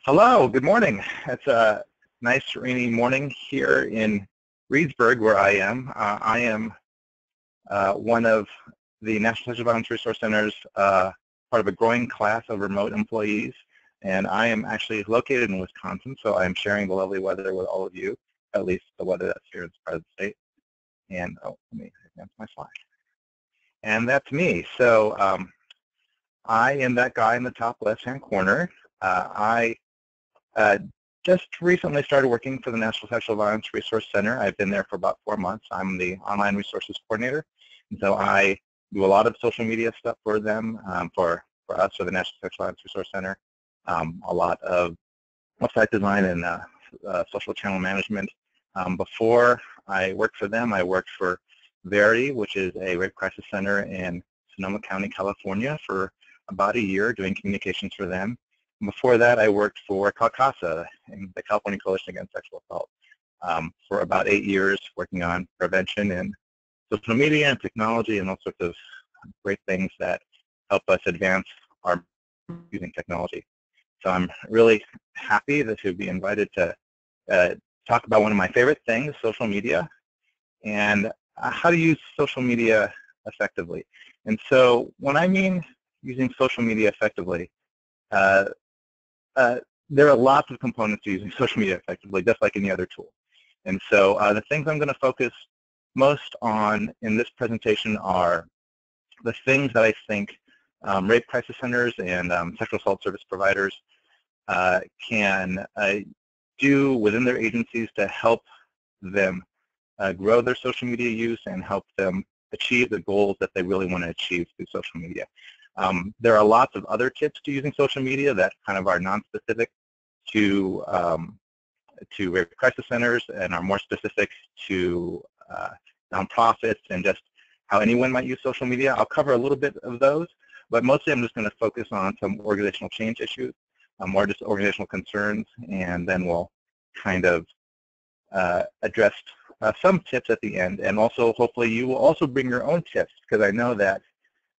Hello, good morning. It's a nice rainy morning here in Reedsburg, where I am. I am one of the National Sexual Violence Resource Center's part of a growing class of remote employees, and I am actually located in Wisconsin, so I'm sharing the lovely weather with all of you, at least the weather that's here in this part of the state. And let me advance my slide. And that's me. So I am that guy in the top left-hand corner. I just recently started working for the National Sexual Violence Resource Center. I've been there for about 4 months. I'm the online resources coordinator, and so I do a lot of social media stuff for them, for us, for the National Sexual Violence Resource Center, a lot of website design and social channel management. Before I worked for them, I worked for Verity, which is a rape crisis center in Sonoma County, California, for about a year doing communications for them. Before that, I worked for CALCASA, in the California Coalition Against Sexual Assault, for about 8 years, working on prevention and social media and technology and all sorts of great things that help us advance our using technology. So I'm really happy to be invited to talk about one of my favorite things, social media, and how to use social media effectively. And so when I mean using social media effectively, there are lots of components to using social media effectively, just like any other tool. And so the things I'm going to focus most on in this presentation are the things that I think rape crisis centers and sexual assault service providers can do within their agencies to help them grow their social media use and help them achieve the goals that they really want to achieve through social media. There are lots of other tips to using social media that kind of are non-specific to rape crisis centers and are more specific to nonprofits and just how anyone might use social media. I'll cover a little bit of those, but mostly I'm just going to focus on some organizational change issues, more just organizational concerns, and then we'll kind of address some tips at the end. And also, hopefully, you will also bring your own tips, because I know that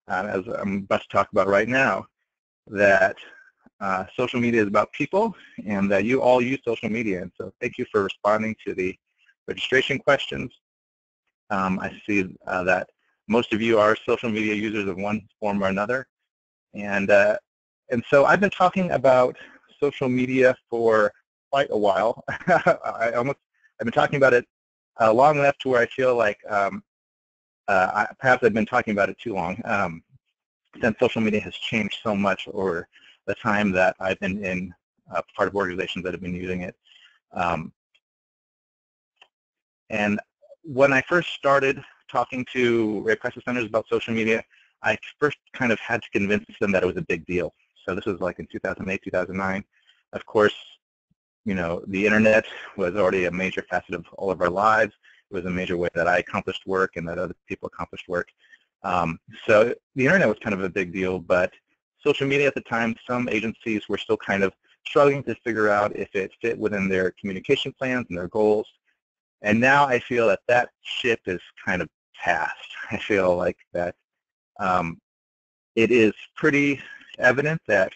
as I'm about to talk about right now, that social media is about people and that you all use social media. And so thank you for responding to the registration questions. I see that most of you are social media users of one form or another. And so I've been talking about social media for quite a while. I've been talking about it long enough to where I feel like perhaps I've been talking about it too long, since social media has changed so much over the time that I've been in part of organizations that have been using it. And when I first started talking to rape crisis centers about social media, I first kind of had to convince them that it was a big deal. So this was like in 2008, 2009. Of course, you know, the internet was already a major facet of all of our lives. It was a major way that I accomplished work and that other people accomplished work. So the internet was kind of a big deal, but social media at the time, some agencies were still kind of struggling to figure out if it fit within their communication plans and their goals. And now I feel that that ship is kind of past. I feel like that it is pretty evident that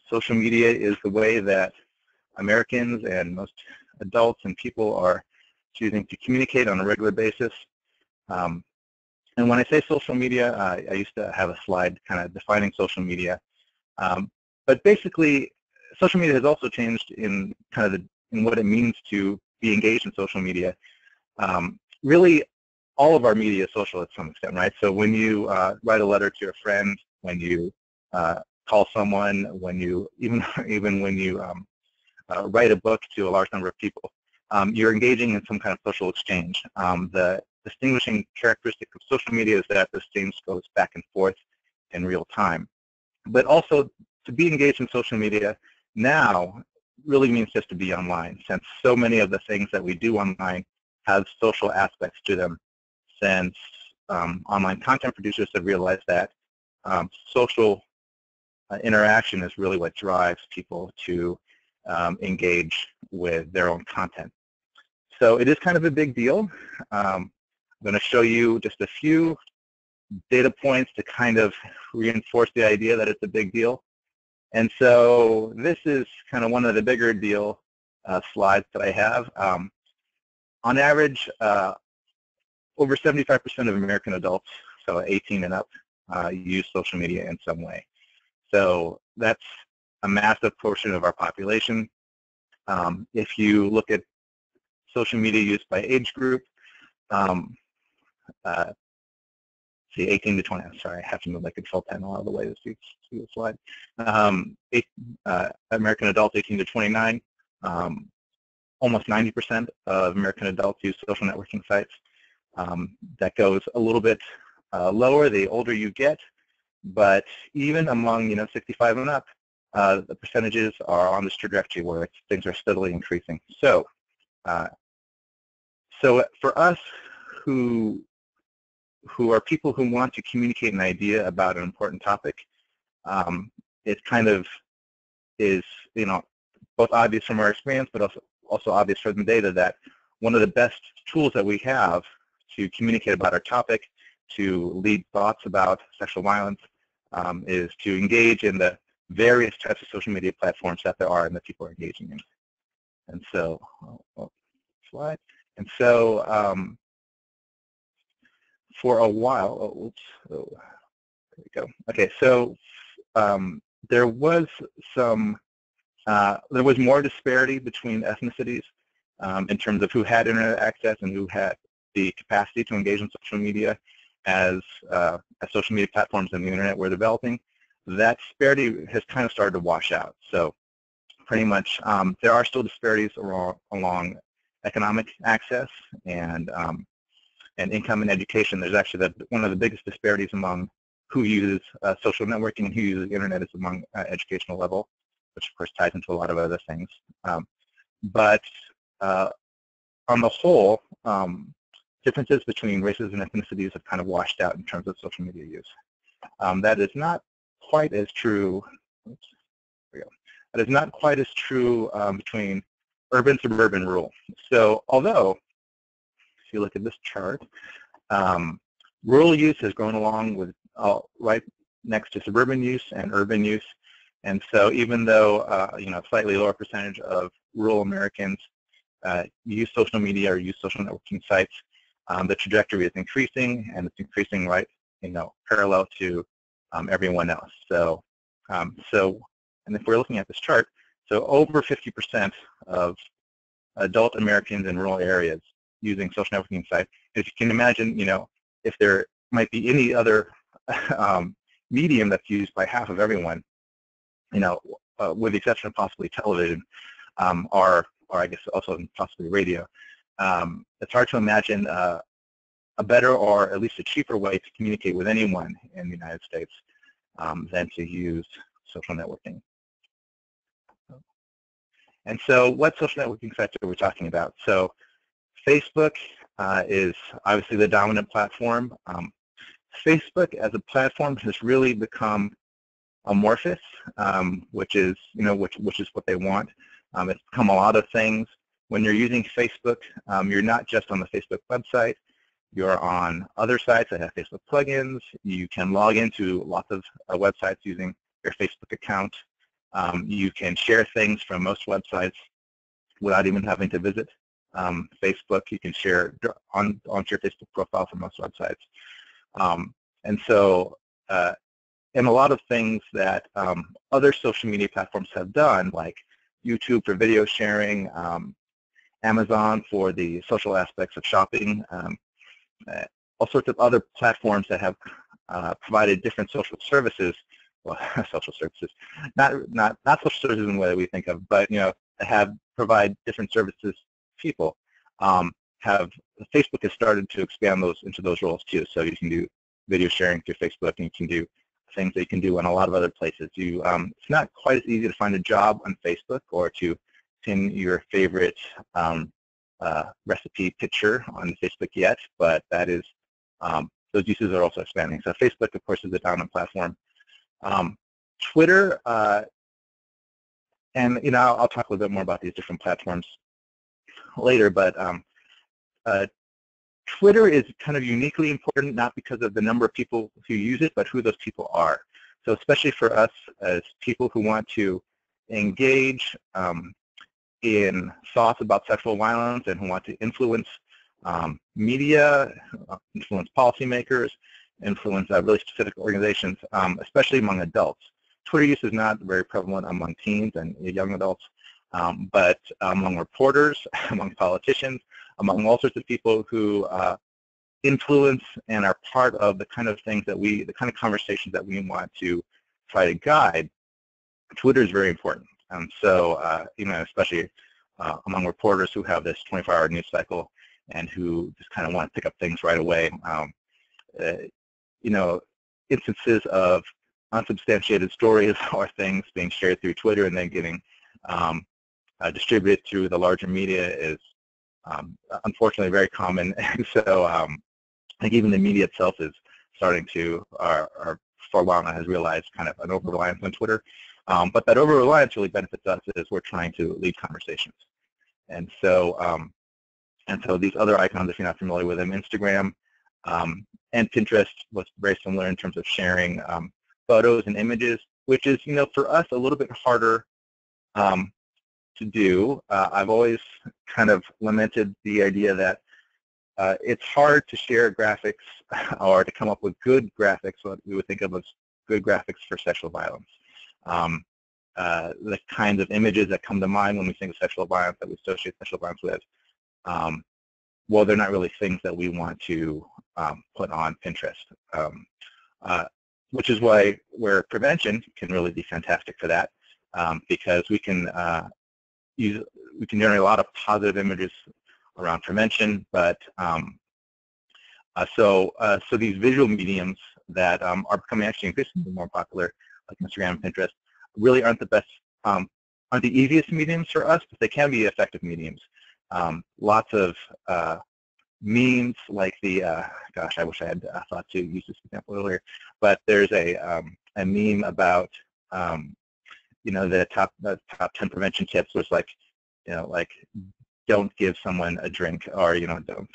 social media is the way that Americans and most adults and people are choosing to communicate on a regular basis. And when I say social media, I used to have a slide kind of defining social media. But basically, social media has also changed in kind of in what it means to be engaged in social media. Really, all of our media is social at some extent, right? So when you write a letter to your friend, when you call someone, when you even when you write a book to a large number of people, you're engaging in some kind of social exchange. The distinguishing characteristic of social media is that the exchange goes back and forth in real time. But also, to be engaged in social media now really means just to be online, since so many of the things that we do online have social aspects to them, since online content producers have realized that social interaction is really what drives people to engage with their own content. So it is kind of a big deal. I'm going to show you just a few data points to kind of reinforce the idea that it's a big deal. And so this is kind of one of the bigger deal slides that I have. On average, over 75% of American adults, so 18 and up, use social media in some way. So that's a massive portion of our population. If you look at social media use by age group, see 18 to 20, I'm sorry, I have to move my control panel out of the way to see the slide. American adults 18 to 29, almost 90% of American adults use social networking sites. That goes a little bit lower the older you get, but even among 65 and up, the percentages are on this trajectory where things are steadily increasing. So, so for us who are people who want to communicate an idea about an important topic, it kind of is both obvious from our experience, but also obvious from the data that one of the best tools that we have to communicate about our topic, to lead thoughts about sexual violence, is to engage in the various types of social media platforms that there are and that people are engaging in. And so, slide. And so, for a while, there we go. Okay, so there was more disparity between ethnicities in terms of who had internet access and who had the capacity to engage in social media as social media platforms and the internet were developing. That disparity has kind of started to wash out. So pretty much there are still disparities along economic access and income and education. There's actually one of the biggest disparities among who uses social networking and who uses the internet is among educational level, which of course ties into a lot of other things. But on the whole, differences between races and ethnicities have kind of washed out in terms of social media use. That is not quite as true. Oops, there we go. That is not quite as true between urban, suburban, rural. So although, if you look at this chart, rural use has grown along with right next to suburban use and urban use. And so even though a slightly lower percentage of rural Americans use social media or use social networking sites, the trajectory is increasing, and it's increasing right, parallel to everyone else. So, and if we're looking at this chart, so over 50% of adult Americans in rural areas using social networking sites. If you can imagine, if there might be any other medium that's used by half of everyone, with the exception of possibly television, or I guess also possibly radio, it's hard to imagine a better or at least a cheaper way to communicate with anyone in the United States than to use social networking. And so what social networking sites are we talking about? So Facebook is obviously the dominant platform. Facebook as a platform has really become amorphous, which is what they want. It's become a lot of things. When you're using Facebook, you're not just on the Facebook website. You're on other sites that have Facebook plugins. You can log into lots of websites using your Facebook account. You can share things from most websites without even having to visit Facebook. You can share onto your Facebook profile from most websites. And so, and a lot of things that other social media platforms have done, like YouTube for video sharing, Amazon for the social aspects of shopping, all sorts of other platforms that have provided different social services, well, social services, not social services in the way that we think of, but provide different services to people. Facebook has started to expand those into those roles too. So you can do video sharing through Facebook, and you can do things that you can do in a lot of other places. It's not quite as easy to find a job on Facebook or to pin your favorite recipe picture on Facebook yet, but that is, those uses are also expanding. So Facebook, of course, is the dominant platform. Twitter, and I'll talk a little bit more about these different platforms later, but Twitter is kind of uniquely important, not because of the number of people who use it, but who those people are. So especially for us as people who want to engage in thoughts about sexual violence and who want to influence media, influence policymakers, influence really specific organizations, especially among adults. Twitter use is not very prevalent among teens and young adults, but among reporters, among politicians, among all sorts of people who influence and are part of the kind of things that the kind of conversations that we want to try to guide, Twitter is very important. So, especially among reporters who have this 24-hour news cycle and who just kind of want to pick up things right away. Instances of unsubstantiated stories or things being shared through Twitter and then getting distributed through the larger media is unfortunately very common. And so I think even the media itself is starting to, or for a while now has realized kind of an over-reliance on Twitter. But that over-reliance really benefits us as we're trying to lead conversations. And so these other icons, if you're not familiar with them, Instagram and Pinterest was very similar in terms of sharing photos and images, which is, for us a little bit harder to do. I've always kind of lamented the idea that it's hard to share graphics or to come up with good graphics, what we would think of as good graphics for sexual violence. The kinds of images that come to mind when we think of sexual violence, that we associate sexual violence with, well, they're not really things that we want to put on Pinterest, which is where prevention can really be fantastic for that, because we can generate a lot of positive images around prevention, but so these visual mediums that are becoming actually increasingly more popular, like Instagram and Pinterest, really aren't the best, aren't the easiest mediums for us, but they can be effective mediums. Lots of memes like the, gosh, I wish I had thought to use this example earlier, but there's a meme about, the top 10 prevention tips was like, like don't give someone a drink, or, don't,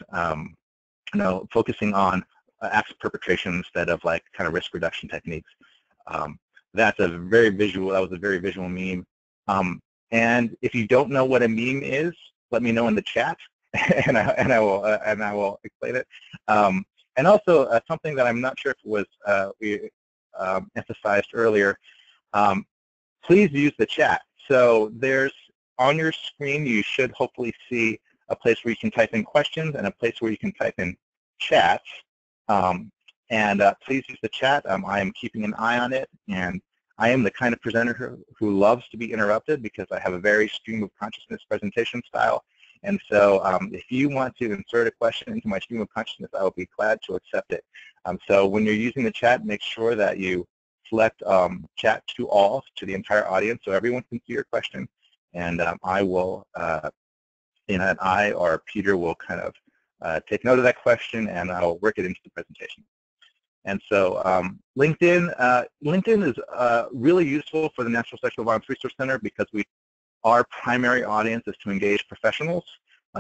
focusing on acts of perpetration instead of like kind of risk reduction techniques. That was a very visual meme. And if you don't know what a meme is, let me know in the chat, and I will explain it. And also something that I'm not sure if it was we emphasized earlier. Please use the chat. So there's on your screen, you should hopefully see a place where you can type in questions and a place where you can type in chats. Please use the chat. I am keeping an eye on it, and I am the kind of presenter who loves to be interrupted because I have a very stream of consciousness presentation style. And so if you want to insert a question into my stream of consciousness, I will be glad to accept it. So when you're using the chat, make sure that you select chat to all, to the entire audience, so everyone can see your question. And I will, I or Peter will kind of take note of that question, and I'll work it into the presentation. And so LinkedIn is really useful for the National Sexual Violence Resource Center because our primary audience is to engage professionals,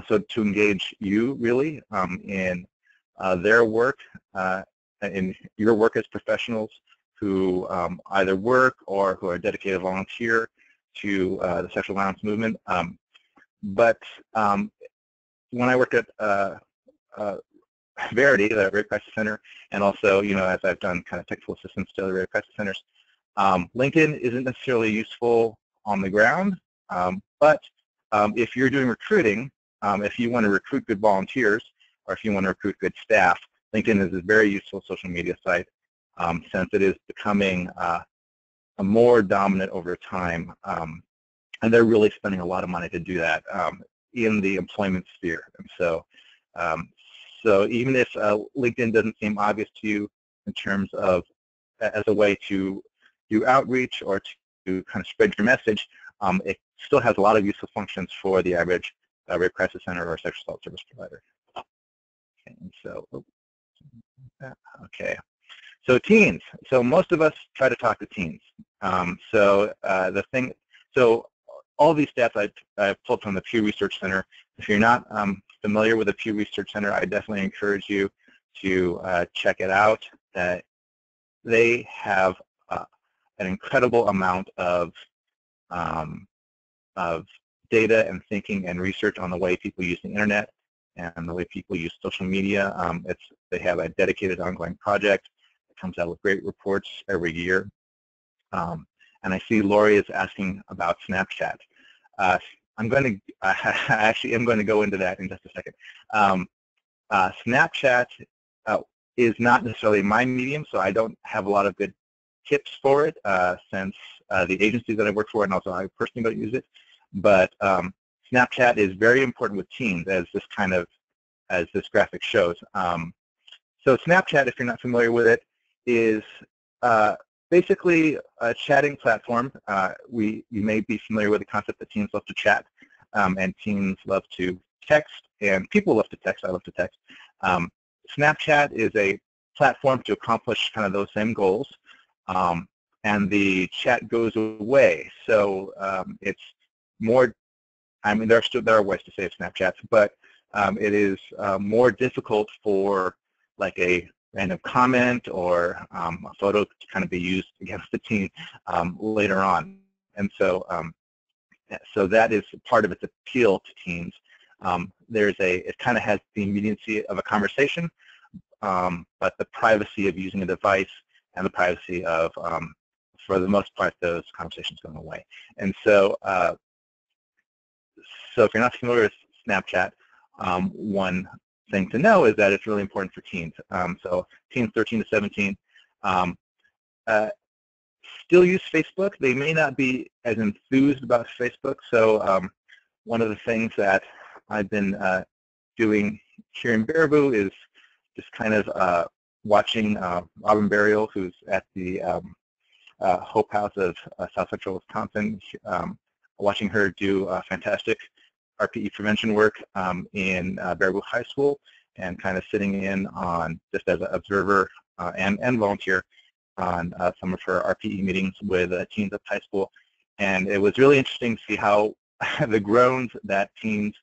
so to engage you really in their work, in your work as professionals who either work or who are dedicated volunteer to the sexual violence movement. But when I worked at Verity, the Rape Crisis Center, and also, as I've done kind of technical assistance to other rape crisis centers, LinkedIn isn't necessarily useful on the ground, but if you're doing recruiting, if you want to recruit good volunteers, or if you want to recruit good staff, LinkedIn is a very useful social media site since it is becoming a more dominant over time, and they're really spending a lot of money to do that in the employment sphere. And so, so even if LinkedIn doesn't seem obvious to you in terms of as a way to do outreach or to kind of spread your message, it still has a lot of useful functions for the average rape crisis center or sexual assault service provider. Okay, and so, okay. So teens. So most of us try to talk to teens. So all these stats I've pulled from the Pew Research Center. If you're not familiar with the Pew Research Center, I definitely encourage you to check it out. They have an incredible amount um, of data and thinking and research on the way people use the internet and the way people use social media. They have a dedicated ongoing project that comes out with great reports every year. And I see Lori is asking about Snapchat. I'm going to actually am going to go into that in just a second. Snapchat is not necessarily my medium, so I don't have a lot of good tips for it since the agencies that I work for, and also I personally don't use it. But Snapchat is very important with teens, as this graphic shows. So Snapchat, if you're not familiar with it, is basically a chatting platform. You may be familiar with the concept that teens love to chat, and teens love to text, and people love to text. I love to text. Snapchat is a platform to accomplish kind of those same goals, and the chat goes away. So it's more, I mean, there are ways to save Snapchats, but it is more difficult for like a random comment or a photo to kind of be used against the teen later on. And so, so that is part of its appeal to teens. It kind of has the immediacy of a conversation, but the privacy of using a device and the privacy of, for the most part, those conversations going away. And so, so if you're not familiar with Snapchat, one thing to know is that it's really important for teens. So teens 13 to 17 still use Facebook. They may not be as enthused about Facebook. So one of the things that I've been doing here in Baraboo is just kind of watching Robin Burial, who's at the Hope House of South Central Wisconsin, watching her do fantastic RPE prevention work in Baraboo High School, and kind of sitting in on just as an observer and volunteer on some of her RPE meetings with teens at high school. And it was really interesting to see how the groans that teens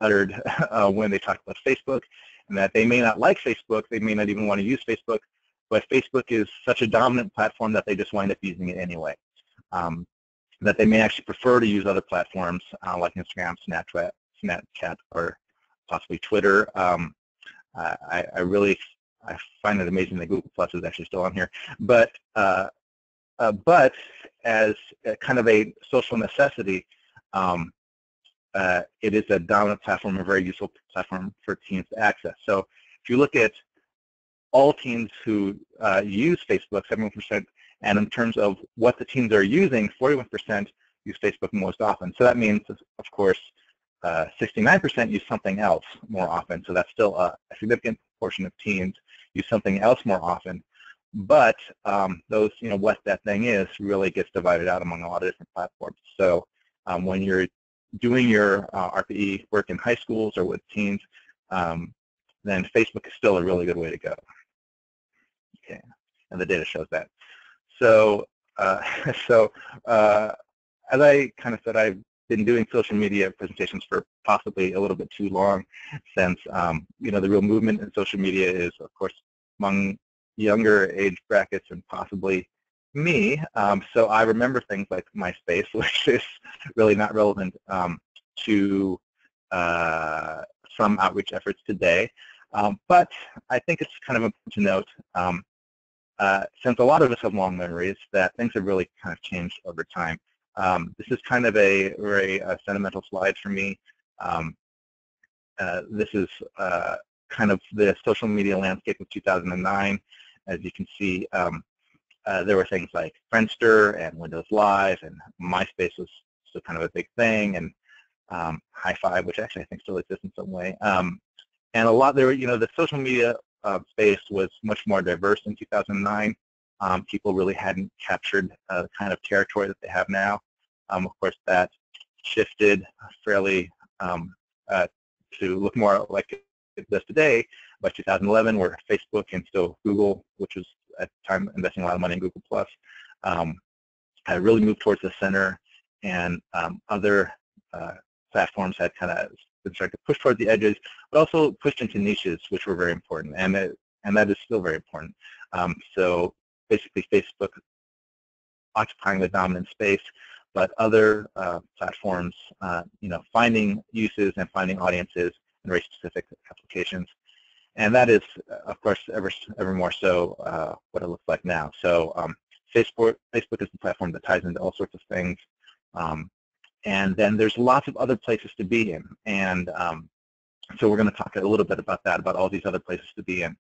uttered when they talked about Facebook, and that they may not like Facebook, they may not even want to use Facebook, but Facebook is such a dominant platform that they just wind up using it anyway. That they may actually prefer to use other platforms like Instagram, Snapchat, or possibly Twitter. I find it amazing that Google Plus is actually still on here. But as kind of a social necessity, it is a dominant platform, a very useful platform for teens to access. So if you look at all teens who use Facebook, 71%, and in terms of what the teens are using, 41% use Facebook most often. So that means, of course, 69% use something else more often. So that's still a significant portion of teens use something else more often. But those, what that thing is really gets divided out among a lot of different platforms. So when you're doing your RPE work in high schools or with teens, then Facebook is still a really good way to go. Okay, and the data shows that. So, as I kind of said, I've been doing social media presentations for possibly a little bit too long, since the real movement in social media is, of course, among younger age brackets and possibly me. So I remember things like MySpace, which is really not relevant to some outreach efforts today. But I think it's kind of important to note, since a lot of us have long memories, that things have really kind of changed over time. This is kind of a very sentimental slide for me. This is kind of the social media landscape of 2009. As you can see, there were things like Friendster and Windows Live, and MySpace was still kind of a big thing, and Hi-Fi, which actually I think still exists in some way. And a lot, the social media space was much more diverse in 2009. People really hadn't captured the kind of territory that they have now. Of course, that shifted fairly to look more like it does today by 2011, where Facebook and still Google, which was at the time investing a lot of money in Google Plus, had really moved towards the center, and other platforms had kind of been starting to push toward the edges, but also pushed into niches, which were very important, and that is still very important. So basically Facebook occupying the dominant space, but other platforms, finding uses and finding audiences in race-specific applications. And that is, of course, ever more so what it looks like now. So Facebook is the platform that ties into all sorts of things. And then there's lots of other places to be in. And so we're going to talk a little bit about that, about all these other places to be in.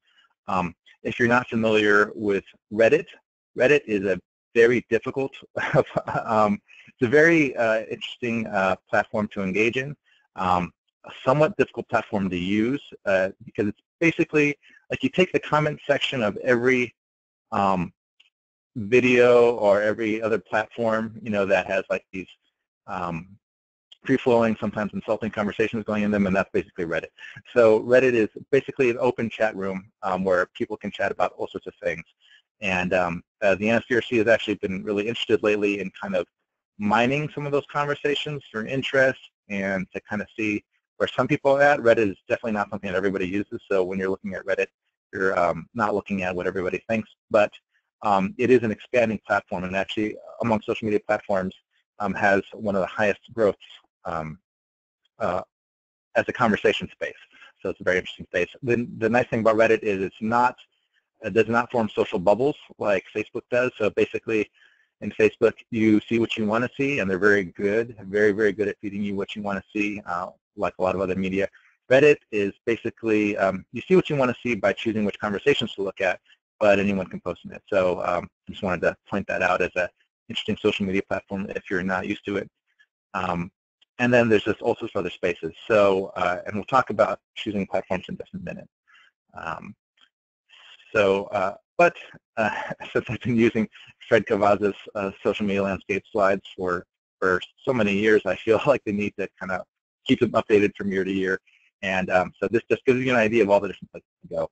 If you're not familiar with Reddit, Reddit is a very difficult, it's a very interesting platform to engage in. A somewhat difficult platform to use because it's basically like you take the comment section of every video or every other platform, that has like these free-flowing, sometimes insulting conversations going in them, and that's basically Reddit. So Reddit is basically an open chat room where people can chat about all sorts of things. And the NSDRC has actually been really interested lately in kind of mining some of those conversations for interest and to kind of see where some people are at. Reddit is definitely not something that everybody uses, so when you're looking at Reddit, you're not looking at what everybody thinks, but it is an expanding platform, and actually among social media platforms has one of the highest growths as a conversation space. So it's a very interesting space. The nice thing about Reddit is it does not form social bubbles like Facebook does. So basically, in Facebook, you see what you want to see, and they're very good, very, very good at feeding you what you want to see, like a lot of other media. Reddit is basically, you see what you want to see by choosing which conversations to look at, but anyone can post in it. So I just wanted to point that out as an interesting social media platform if you're not used to it. And then there's just all sorts of other spaces. So, and we'll talk about choosing platforms in just a minute. But since I've been using Fred Cavazza's social media landscape slides for so many years, I feel like the need to kind of keep them updated from year to year. And so this just gives you an idea of all the different places to go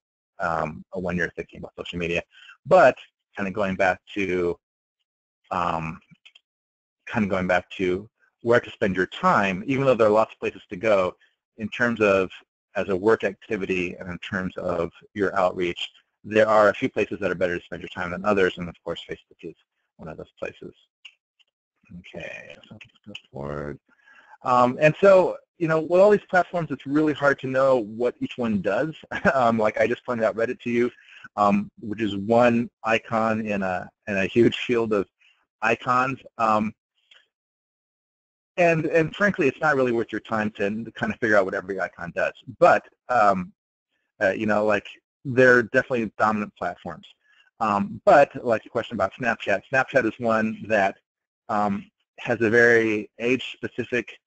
when you're thinking about social media. But kind of going back to where to spend your time, even though there are lots of places to go, in terms of as a work activity and in terms of your outreach, there are a few places that are better to spend your time than others, and of course Facebook is one of those places. Okay, so let's go forward. And so, with all these platforms, it's really hard to know what each one does. Like I just pointed out Reddit to you, which is one icon in a huge field of icons. And frankly, it's not really worth your time to kind of figure out what every icon does. But, like they're definitely dominant platforms. But like the question about Snapchat, Snapchat is one that has a very age-specific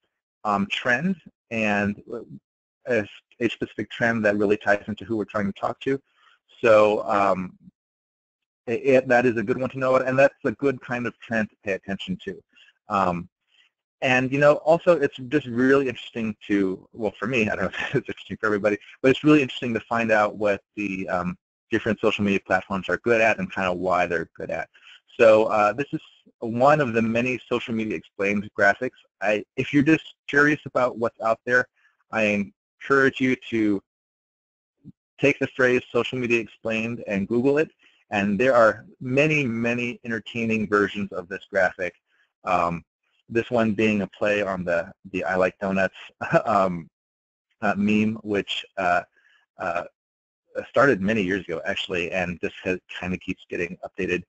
trend, and a age-specific trend that really ties into who we're trying to talk to. So that is a good one to know, and that's a good kind of trend to pay attention to. And also it's just really interesting to, well, for me, I don't know if it's interesting for everybody, but it's really interesting to find out what the different social media platforms are good at and kind of why they're good at. So this is one of the many social media explained graphics. If you're just curious about what's out there, I encourage you to take the phrase social media explained and Google it. And there are many, many entertaining versions of this graphic. This one being a play on the I like donuts meme, which started many years ago, actually, and this kind of keeps getting updated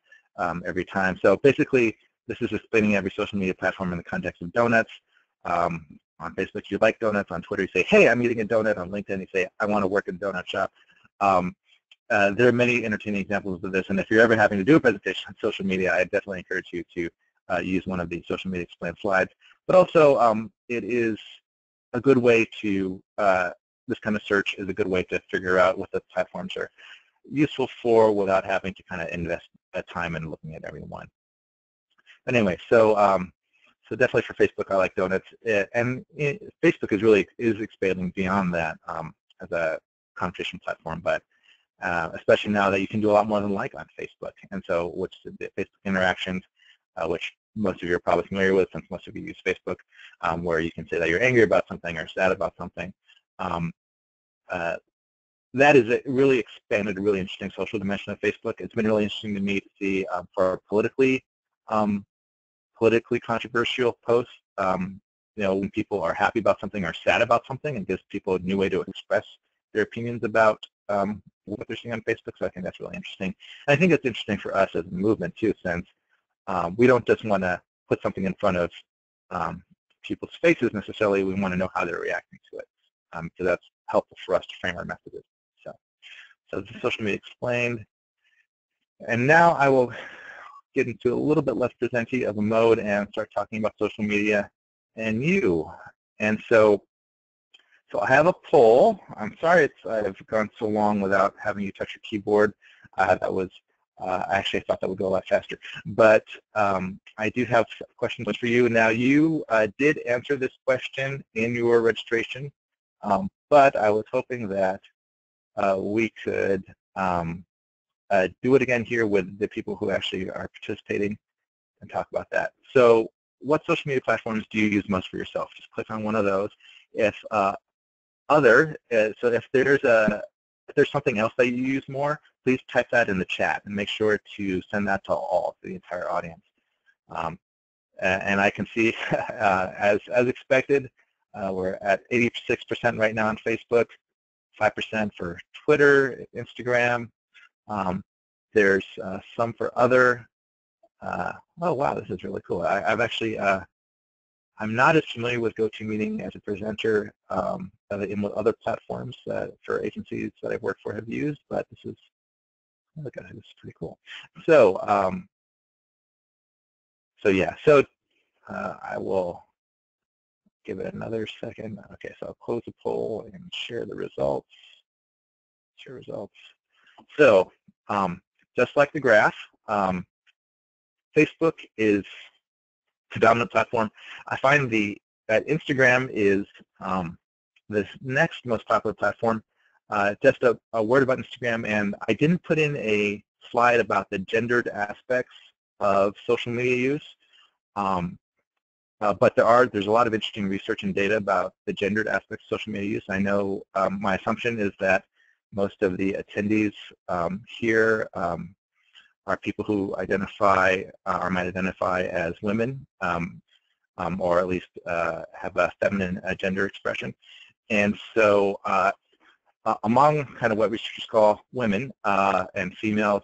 every time. So basically, this is explaining every social media platform in the context of donuts. On Facebook, you like donuts. On Twitter, you say, hey, I'm eating a donut. On LinkedIn, you say, I want to work in a donut shop. There are many entertaining examples of this, and if you're ever having to do a presentation on social media, I definitely encourage you to use one of the social media explained slides. But also, it is a good way to, this kind of search is a good way to figure out what the platforms are useful for without having to kind of invest time in looking at every one. But anyway, so so definitely for Facebook, I like donuts. And Facebook is expanding beyond that as a conversation platform, but especially now that you can do a lot more than like on Facebook. And so which the Facebook interactions, which most of you are probably familiar with since most of you use Facebook, where you can say that you're angry about something or sad about something. that is really expanded a really interesting social dimension of Facebook. It's been really interesting to me to see for politically controversial posts, when people are happy about something or sad about something, and gives people a new way to express their opinions about what they're seeing on Facebook. So I think that's really interesting. And I think it's interesting for us as a movement too, since we don't just want to put something in front of people's faces necessarily. We want to know how they're reacting to it. So that's helpful for us to frame our messages. So this is social media explained. And now I will get into a little bit less presentee of a mode and start talking about social media and you. And so I have a poll. I'm sorry I've gone so long without having you touch your keyboard. That was I actually thought that would go a lot faster. But I do have questions for you. Now, you did answer this question in your registration, but I was hoping that we could do it again here with the people who actually are participating and talk about that. So what social media platforms do you use most for yourself? Just click on one of those. If so if there's something else that you use more, please type that in the chat and make sure to send that to the entire audience. And I can see, as expected, we're at 86% right now on Facebook, 5% for Twitter, Instagram. There's some for other. Oh wow, this is really cool. I've actually, I'm not as familiar with GoToMeeting as a presenter in what other platforms for agencies that I've worked for have used, but this is, look at it, this is pretty cool. So, yeah, I will give it another second. Okay, so I'll close the poll and share the results. Share results. So, just like the graph, Facebook is the dominant platform. I find that Instagram is the next most popular platform. Just a word about Instagram, and I didn't put in a slide about the gendered aspects of social media use, but there's a lot of interesting research and data about the gendered aspects of social media use. I know my assumption is that most of the attendees here are people who identify or might identify as women, or at least have a feminine gender expression. And so among kind of what researchers call women and females,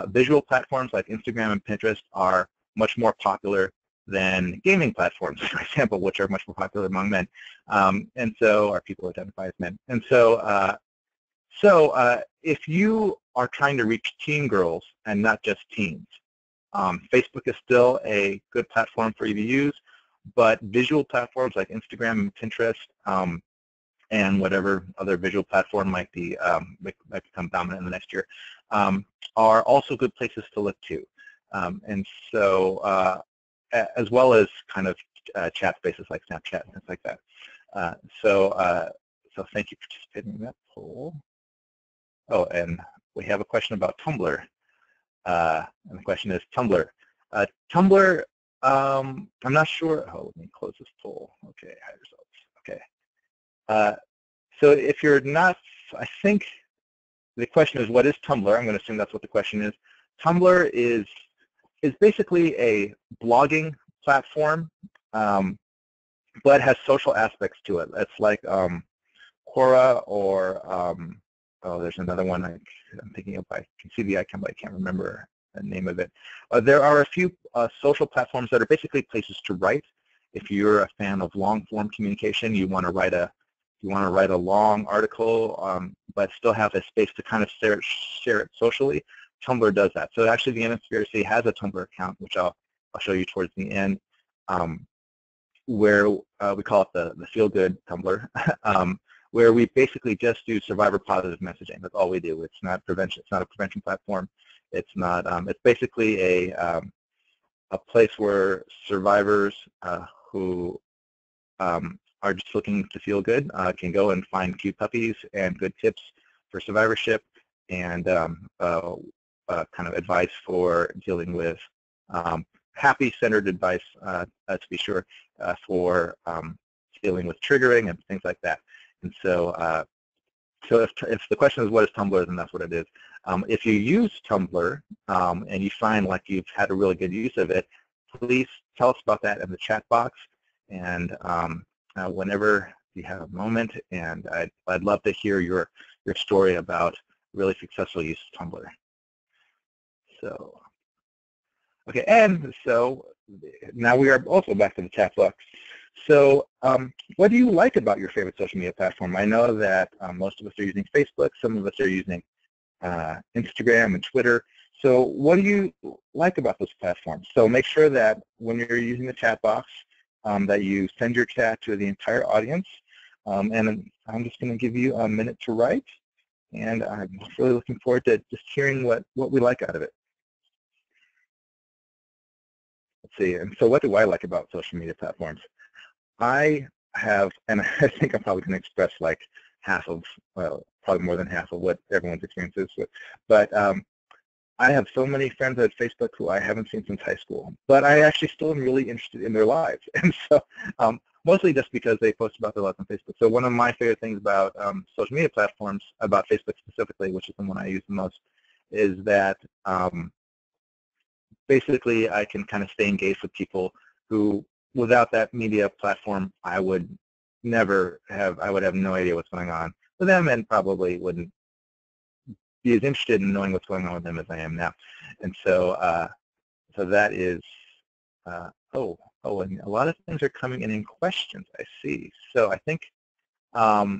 visual platforms like Instagram and Pinterest are much more popular than gaming platforms, for example, which are much more popular among men. And so, or people who identify as men. And so, if you are trying to reach teen girls and not just teens, Facebook is still a good platform for you to use, but visual platforms like Instagram and Pinterest and whatever other visual platform might become dominant in the next year are also good places to look to. And so, as well as kind of chat spaces like Snapchat and things like that. So thank you for participating in that poll. Oh, and we have a question about Tumblr. And the question is Tumblr. Tumblr, I'm not sure. Oh, let me close this poll. Okay, hide results. Okay. So if you're not, I think the question is, what is Tumblr? I'm going to assume that's what the question is. Tumblr is basically a blogging platform, but has social aspects to it. It's like Quora or, oh, there's another one I'm thinking of. I can see the icon, but I can't remember the name of it. There are a few social platforms that are basically places to write. If you're a fan of long-form communication, you want to write a long article, but still have a space to kind of share it socially. Tumblr does that. So actually, the NSBRC has a Tumblr account, which I'll show you towards the end, where we call it the feel-good Tumblr, where we basically just do survivor-positive messaging. That's all we do. It's not prevention. It's not a prevention platform. It's not. It's basically a place where survivors who are just looking to feel good can go and find cute puppies and good tips for survivorship and kind of advice for dealing with happy-centered advice, to be sure, for dealing with triggering and things like that. And so So if the question is what is Tumblr, then that's what it is. If you use Tumblr and you find like you've had a really good use of it, please tell us about that in the chat box. And whenever you have a moment, and I'd love to hear your story about really successful use of Tumblr. So, okay, and so now we are also back to the chat box. So what do you like about your favorite social media platform? I know that most of us are using Facebook, some of us are using Instagram and Twitter. So what do you like about those platforms? So make sure that when you're using the chat box that you send your chat to the entire audience. And I'm just going to give you a minute to write. And I'm really looking forward to just hearing what we like out of it. Let's see, and so what do I like about social media platforms? I have, and I think I'm probably going to express like half of, well, probably more than half of what everyone's experience is with, but I have so many friends at Facebook who I haven't seen since high school, but I actually still am really interested in their lives, and so mostly just because they post about their lives on Facebook. So one of my favorite things about social media platforms, about Facebook specifically, which is the one I use the most, is that basically I can kind of stay engaged with people who, without that media platform, I would have no idea what's going on with them, and probably wouldn't be as interested in knowing what's going on with them as I am now. And so so that is, and a lot of things are coming in questions, I see. So I think what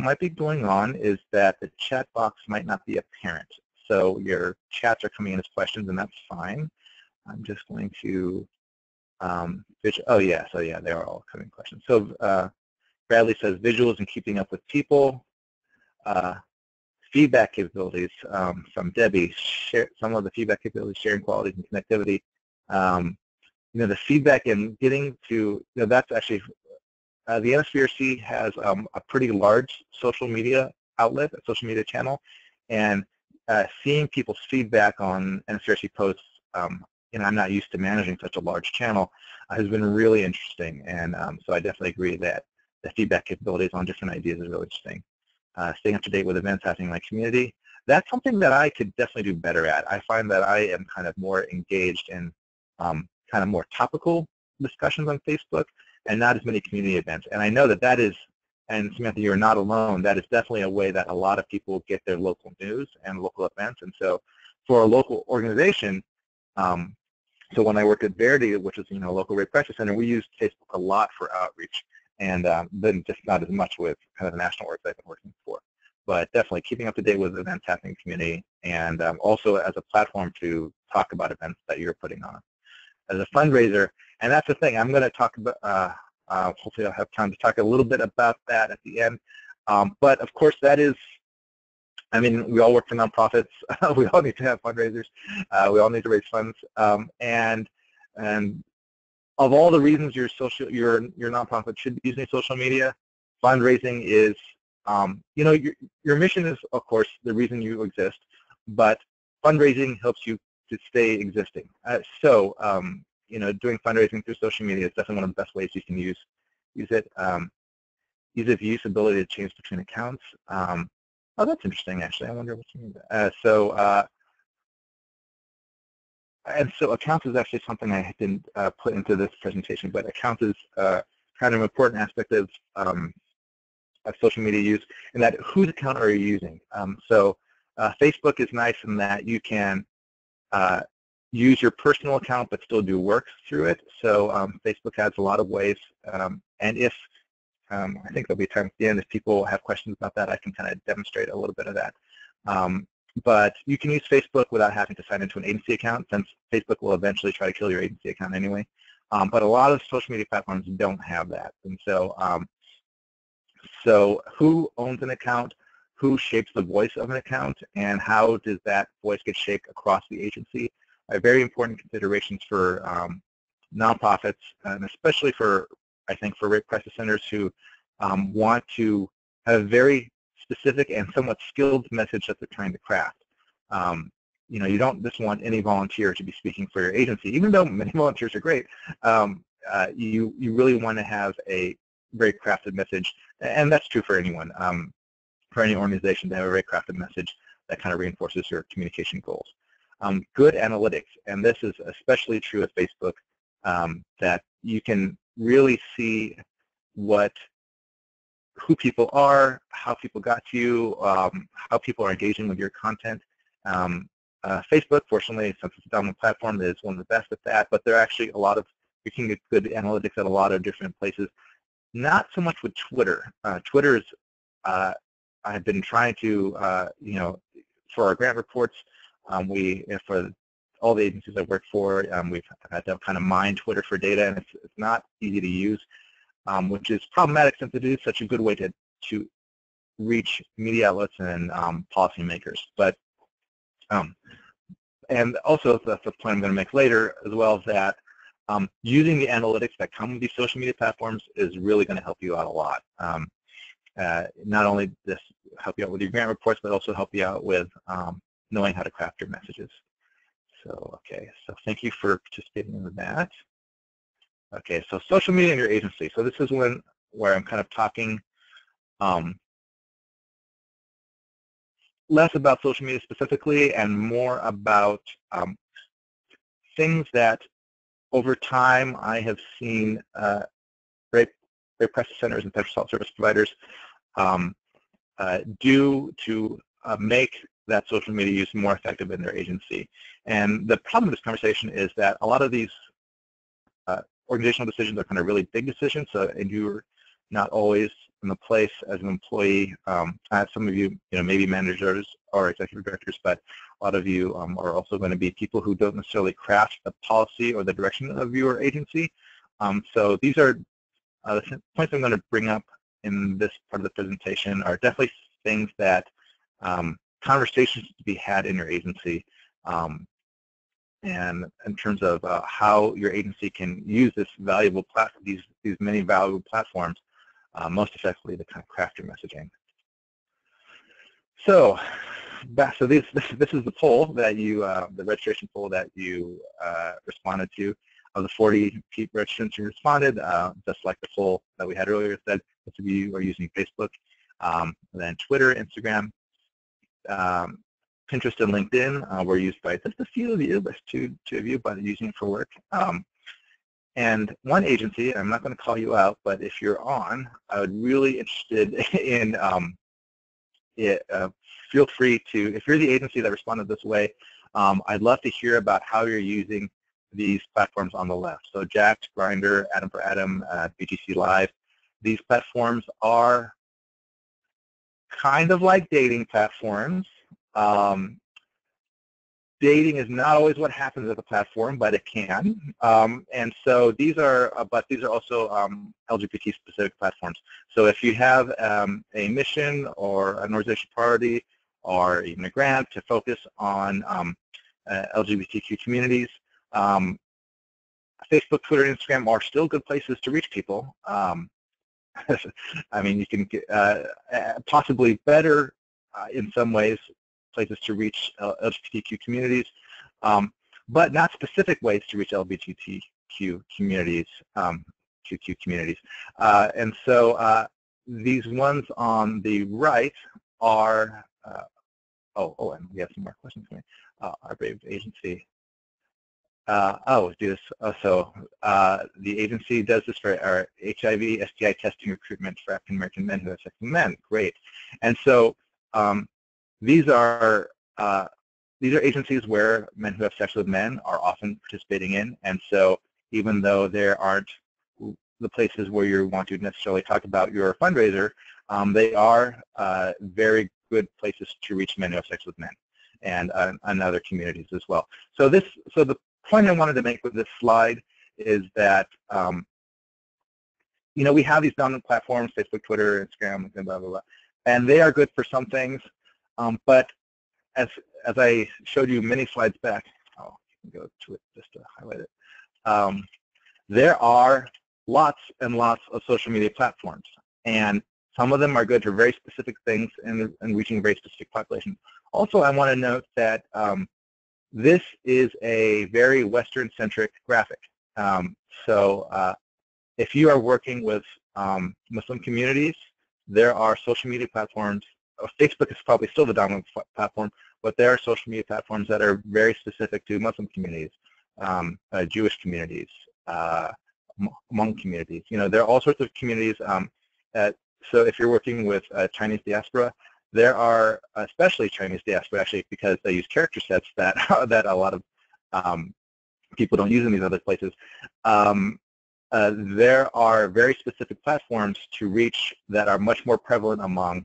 might be going on is that the chat box might not be apparent. So your chats are coming in as questions, and that's fine. I'm just going to, oh yeah, so yeah, they are all coming questions. So Bradley says visuals and keeping up with people. Feedback capabilities from Debbie. Some of the feedback capabilities, sharing qualities and connectivity. You know, the feedback and getting to, you know, that's actually, the NSBRC has a pretty large social media outlet, a social media channel, and seeing people's feedback on NSBRC posts, you know, I'm not used to managing such a large channel, has been really interesting. And so I definitely agree that the feedback capabilities on different ideas is really interesting. Staying up to date with events happening in my community, that's something that I could definitely do better at. I find that I am kind of more engaged in kind of more topical discussions on Facebook and not as many community events. And I know that that is, and Samantha, you're not alone, that is definitely a way that a lot of people get their local news and local events. And so for a local organization, so when I worked at Verity, which is, you know, a local rape crisis center, we used Facebook a lot for outreach, and then just not as much with kind of the national work that I've been working for. But definitely keeping up to date with events happening in the community, and also as a platform to talk about events that you're putting on. As a fundraiser, and that's the thing, I'm going to talk about, hopefully I'll have time to talk a little bit about that at the end. But of course that is, I mean, we all work for nonprofits. We all need to have fundraisers. We all need to raise funds. And of all the reasons your nonprofit should be using social media, fundraising is, you know, your mission is, of course, the reason you exist, but fundraising helps you to stay existing. So, you know, doing fundraising through social media is definitely one of the best ways you can use it. Ease of use, ability to change between accounts. Oh, that's interesting, actually. I wonder what you mean by that. And so accounts is actually something I didn't put into this presentation, but accounts is kind of an important aspect of social media use, and that whose account are you using? So Facebook is nice in that you can use your personal account but still do work through it. So Facebook has a lot of ways, and if I think there'll be time at the end if people have questions about that, I can kind of demonstrate a little bit of that. But you can use Facebook without having to sign into an agency account, since Facebook will eventually try to kill your agency account anyway. But a lot of social media platforms don't have that. And so, so who owns an account, who shapes the voice of an account, and how does that voice get shaped across the agency are very important considerations for nonprofits, and especially for, I think, for rape crisis centers who want to have a very specific and somewhat skilled message that they're trying to craft. You know, you don't just want any volunteer to be speaking for your agency, even though many volunteers are great. You really want to have a very crafted message and that's true for anyone, for any organization, to have a very crafted message that kind of reinforces your communication goals. Good analytics, and this is especially true at Facebook, that you can really see who people are, how people got to you, how people are engaging with your content. Facebook, fortunately, since it's a dominant platform, is one of the best at that, but there are actually you can get good analytics at a lot of different places. Not so much with Twitter. Twitter is, I've been trying to, for our grant reports, for all the agencies I work for, we've had to kind of mine Twitter for data, and it's not easy to use, which is problematic since it is such a good way to reach media outlets and policymakers. But and also, that's the point I'm going to make later as well, is that using the analytics that come with these social media platforms is really going to help you out a lot. Not only this help you out with your grant reports, but also help you out with knowing how to craft your messages. So, okay, so thank you for participating in that. Okay, so social media and your agency. So this is where I'm kind of talking less about social media specifically and more about things that over time I have seen great crisis centers and sexual assault service providers do to make that social media use more effective in their agency. And the problem with this conversation is that a lot of these organizational decisions are kind of really big decisions, and you're not always in the place as an employee. Some of you, maybe managers or executive directors, but a lot of you are also going to be people who don't necessarily craft the policy or the direction of your agency. So these are the points I'm going to bring up in this part of the presentation are definitely things that conversations to be had in your agency, and in terms of how your agency can use this valuable platform, these many valuable platforms most effectively to kind of craft your messaging. So, this is the poll that the registration poll that you responded to. Of the 40 registrants who responded, just like the poll that we had earlier said, most of you are using Facebook, then Twitter, Instagram, Pinterest, and LinkedIn were used by just a few of you, just two of you, but using it for work. And one agency, I'm not going to call you out, but if you're on, I would really interested in feel free to, if you're the agency that responded this way, I'd love to hear about how you're using these platforms on the left. So Jacked, Grindr, Adam for Adam, BGC Live. These platforms are kind of like dating platforms. Dating is not always what happens at the platform, but it can. And so these are also LGBT-specific platforms. So if you have a mission or an organization priority or even a grant to focus on LGBTQ communities, Facebook, Twitter, and Instagram are still good places to reach people. I mean, you can get possibly better in some ways places to reach LGBTQ communities, but not specific ways to reach LGBTQ communities, QQ communities. And so these ones on the right are, and we have some more questions coming. Our Brave agency. The agency does this for our HIV, STI testing recruitment for African American men who have sex with men. Great. And so these are agencies where men who have sex with men are often participating in, and so even though there aren't the places where you want to necessarily talk about your fundraiser, they are very good places to reach men who have sex with men and other communities as well. So the point I wanted to make with this slide is that we have these dominant platforms, Facebook, Twitter, Instagram, blah, blah, blah, and they are good for some things. But as I showed you many slides back, you can go to it just to highlight it. There are lots and lots of social media platforms, and some of them are good for very specific things and reaching very specific populations. Also, I want to note that this is a very Western-centric graphic. So if you are working with Muslim communities, there are social media platforms. Facebook is probably still the dominant platform, but there are social media platforms that are very specific to Muslim communities, Jewish communities, Hmong communities. You know, there are all sorts of communities. So if you're working with Chinese diaspora, there are, especially Chinese diaspora, actually, because they use character sets that that a lot of people don't use in these other places. There are very specific platforms to reach that are much more prevalent among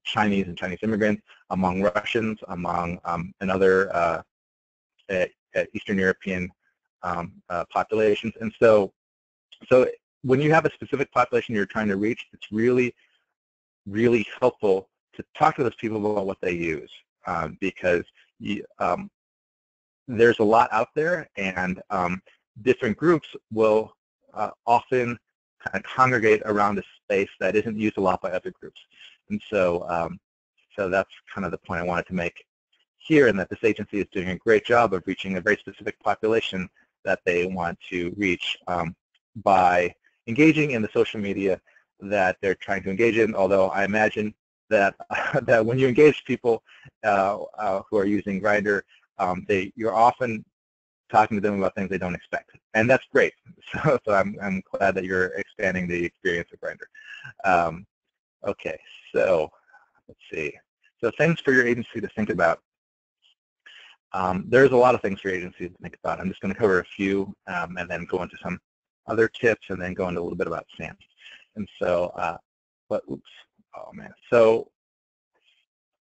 Chinese and Chinese immigrants, among Russians, among and Eastern European populations. And so when you have a specific population you're trying to reach, it's really, really helpful to talk to those people about what they use, because there's a lot out there, and different groups will often kind of congregate around a space that isn't used a lot by other groups. And so, so that's kind of the point I wanted to make here, and that this agency is doing a great job of reaching a very specific population that they want to reach by engaging in the social media that they're trying to engage in, although I imagine that that when you engage people who are using Grindr, you're often talking to them about things they don't expect, and that's great. So I'm glad that you're expanding the experience of Grindr. Okay, so let's see. So things for your agency to think about. There's a lot of things for your agency to think about. I'm just going to cover a few, and then go into some other tips, and then go into a little bit about SAM. And so, but oops, oh man. So,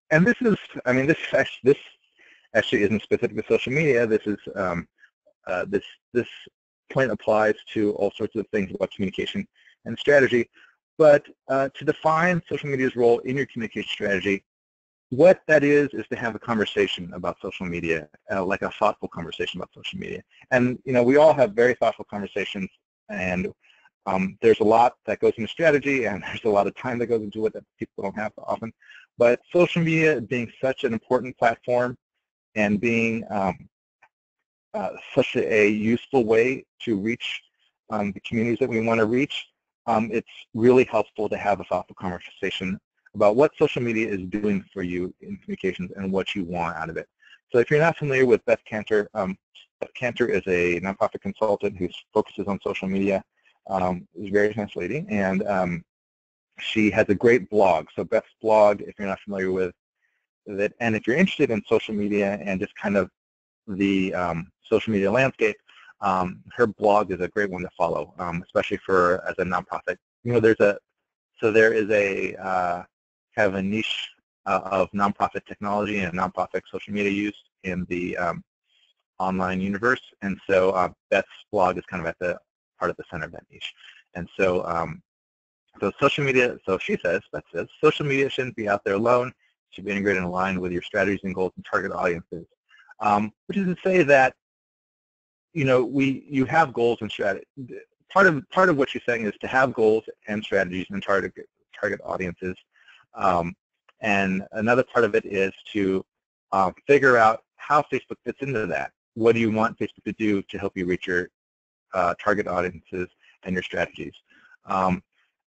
and this is, I mean, this actually isn't specific to social media. This is this point applies to all sorts of things about communication and strategy. But to define social media's role in your communication strategy, what that is to have a conversation about social media, like a thoughtful conversation about social media. And you know, we all have very thoughtful conversations, and there's a lot that goes into strategy, and there's a lot of time that goes into it that people don't have often. But social media being such an important platform, and being such a useful way to reach the communities that we want to reach, it's really helpful to have a thoughtful conversation about what social media is doing for you in communications and what you want out of it. So if you're not familiar with Beth Cantor, Beth Cantor is a nonprofit consultant who focuses on social media. Is a very nice lady, and she has a great blog. So Beth's blog, if you're not familiar with it, and if you're interested in social media and just kind of the social media landscape, her blog is a great one to follow, especially for as a nonprofit. You know, there is a kind of a niche of nonprofit technology and nonprofit social media use in the online universe, and so Beth's blog is kind of at the part of the center of that niche. And so, so social media. So she says, Beth says, social media shouldn't be out there alone. It should be integrated and aligned with your strategies and goals and target audiences. Which is to say that, you know, you have goals and strategy. Part of what she's saying is to have goals and strategies and target audiences, and another part of it is to figure out how Facebook fits into that. What do you want Facebook to do to help you reach your target audiences and your strategies?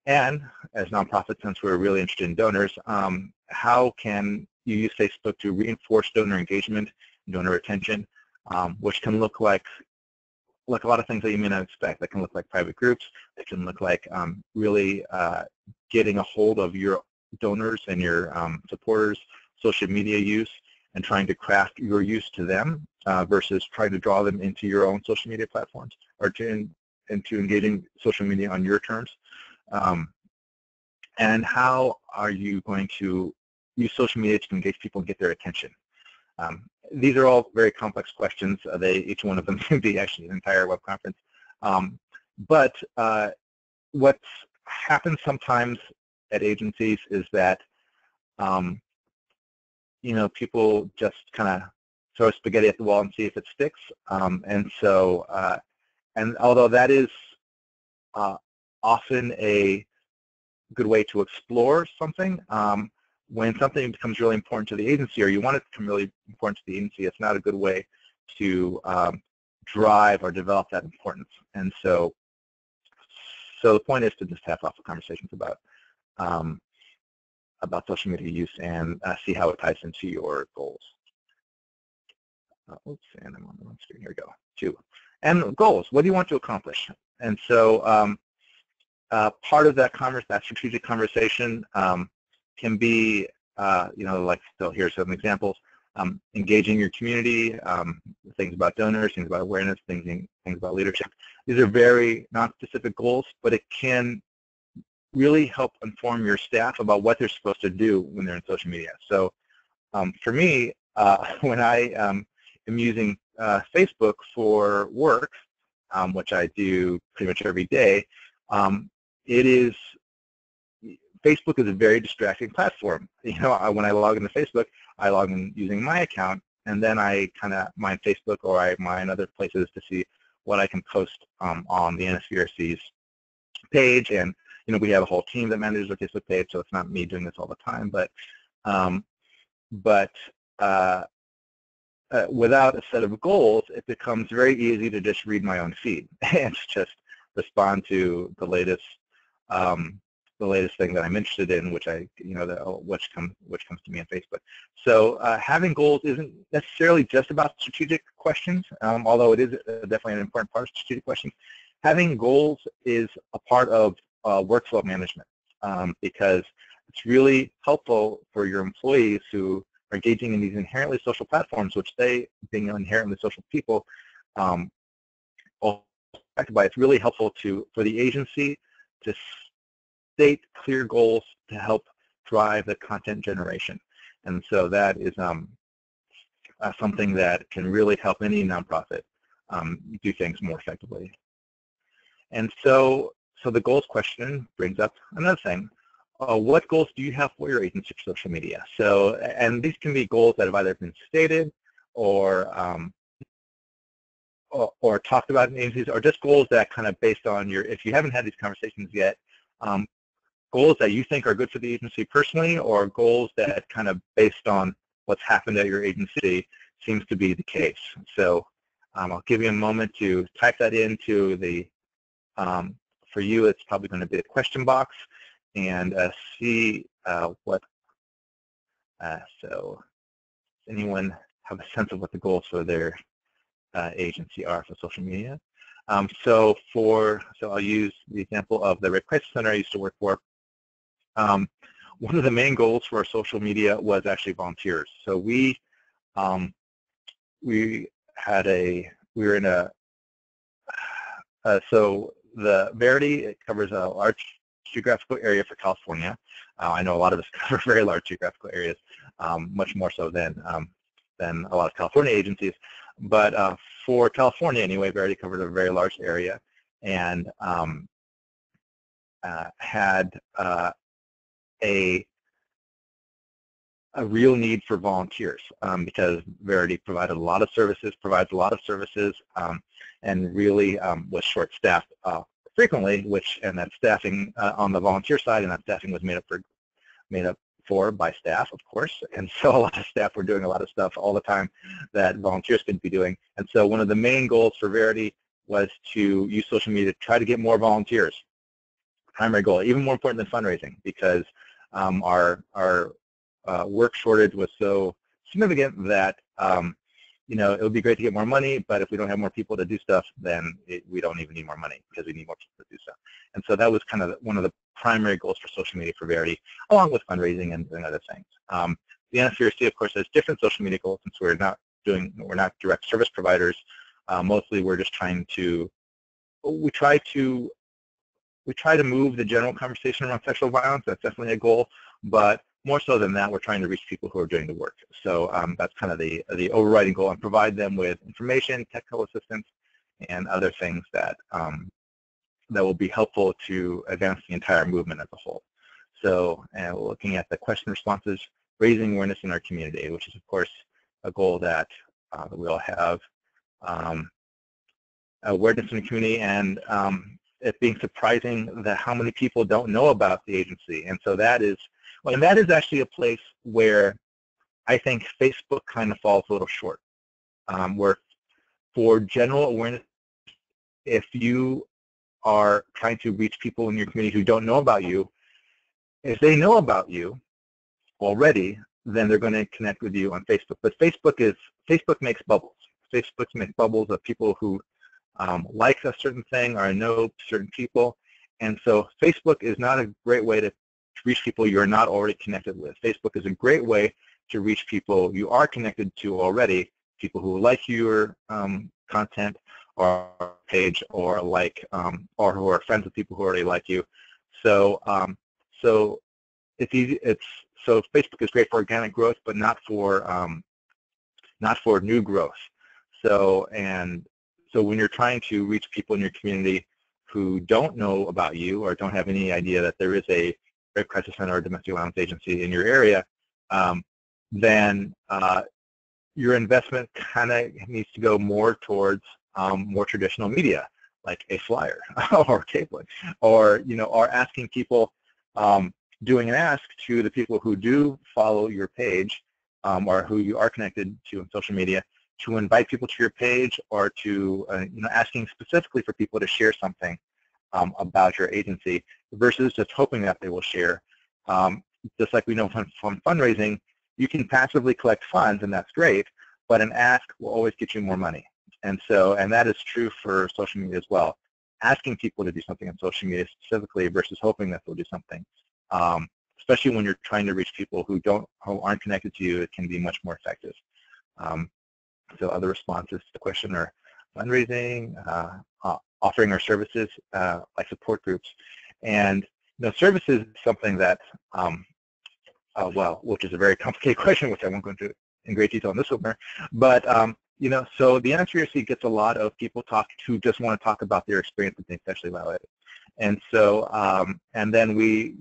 And as nonprofits, since we're really interested in donors, how can you use Facebook to reinforce donor engagement, donor retention, which can look like a lot of things that you may not expect. That can look like private groups. It can look like really getting a hold of your donors and your supporters' social media use, and trying to craft your use to them versus trying to draw them into your own social media platforms, or into engaging social media on your terms. And how are you going to use social media to engage people and get their attention? These are all very complex questions. Each one of them can be actually an entire web conference. But what happens sometimes at agencies is that you know, people just kind of throw spaghetti at the wall and see if it sticks. And so, and although that is often a good way to explore something, when something becomes really important to the agency, or you want it to become really important to the agency, it's not a good way to drive or develop that importance. And so So the point is to just have thoughtful conversations about social media use and see how it ties into your goals. Oops, and I'm on the wrong screen. Here we go. 2. And goals. What do you want to accomplish? And so part of that strategic conversation can be, like, so here's some examples. Engaging your community, things about donors, things about awareness, things about leadership. These are very non-specific goals, but it can really help inform your staff about what they're supposed to do when they're in social media. So for me, when I am using Facebook for work, which I do pretty much every day, Facebook is a very distracting platform. When I log into Facebook, I log in using my account, and then I kind of mine Facebook or I mine other places to see what I can post on the NSVRC's page. And we have a whole team that manages our Facebook page, so it's not me doing this all the time. But without a set of goals, it becomes very easy to just read my own feed and just respond to the latest thing that I'm interested in, which which comes to me on Facebook. So having goals isn't necessarily just about strategic questions, although it is definitely an important part of strategic questions. Having goals is a part of workflow management because it's really helpful for your employees who are engaging in these inherently social platforms, which they, being inherently social people, it's really helpful for the agency to state clear goals to help drive the content generation. And so that is something that can really help any nonprofit do things more effectively. And so the goals question brings up another thing. What goals do you have for your agency for social media? So, and these can be goals that have either been stated or talked about in agencies, or just goals that kind of based on if you haven't had these conversations yet, goals that you think are good for the agency personally, or goals that kind of based on what's happened at your agency seems to be the case. So I'll give you a moment to type that into the, for you it's probably going to be a question box, and see what, so does anyone have a sense of what the goals for their agency are for social media? So I'll use the example of the Rape Crisis Center I used to work for. One of the main goals for our social media was actually volunteers. So we were in a, so the Verity, it covers a large geographical area for California. I know a lot of us cover very large geographical areas, much more so than a lot of California agencies. But for California anyway, Verity covered a very large area and had a real need for volunteers because Verity provides a lot of services, and really was short-staffed frequently, and that staffing on the volunteer side, and that staffing was made up for by staff, of course, and so a lot of staff were doing a lot of stuff all the time that volunteers couldn't be doing. And so one of the main goals for Verity was to use social media to try to get more volunteers. Primary goal, even more important than fundraising, because our work shortage was so significant that it would be great to get more money, but if we don't have more people to do stuff, then we don't even need more money because we need more people to do stuff. And so that was kind of one of the primary goals for social media for Verity, along with fundraising and other things. The NSVRC, of course, has different social media goals since we're not direct service providers. Mostly, we're just trying to we try to move the general conversation around sexual violence. That's definitely a goal, but more so than that, we're trying to reach people who are doing the work. So that's kind of the overriding goal, and provide them with information, technical assistance, and other things that that will be helpful to advance the entire movement as a whole. So looking at the question responses, raising awareness in our community, which is of course a goal that we all have. Awareness in the community, and it being surprising that how many people don't know about the agency. And so that is actually a place where I think Facebook kind of falls a little short. Where for general awareness, if you are trying to reach people in your community who don't know about you, if they know about you already, then they're going to connect with you on Facebook. But Facebook makes bubbles. Facebook makes bubbles of people who like a certain thing or know certain people. And so Facebook is not a great way to reach people you're not already connected with. Facebook is a great way to reach people you are connected to already, people who like your content or page, or or who are friends with people who already like you. So so it's easy. So Facebook is great for organic growth, but not for new growth. So when you're trying to reach people in your community who don't know about you or don't have any idea that there is a rape crisis center or domestic violence agency in your area, then your investment kind of needs to go more towards more traditional media, like a flyer or cabling, or or asking people, doing an ask to the people who do follow your page or who you are connected to on social media, to invite people to your page, or to asking specifically for people to share something about your agency, versus just hoping that they will share. Just like we know from fundraising, you can passively collect funds, and that's great, but an ask will always get you more money. And that is true for social media as well. Asking people to do something on social media specifically versus hoping that they'll do something, especially when you're trying to reach people who aren't connected to you, it can be much more effective. So other responses to the question are fundraising, offering our services like support groups, and services is something that, which is a very complicated question, which I won't go into in great detail in this webinar. But so the NSVRC gets a lot of people who just want to talk about their experience with being sexually violated, and so and then we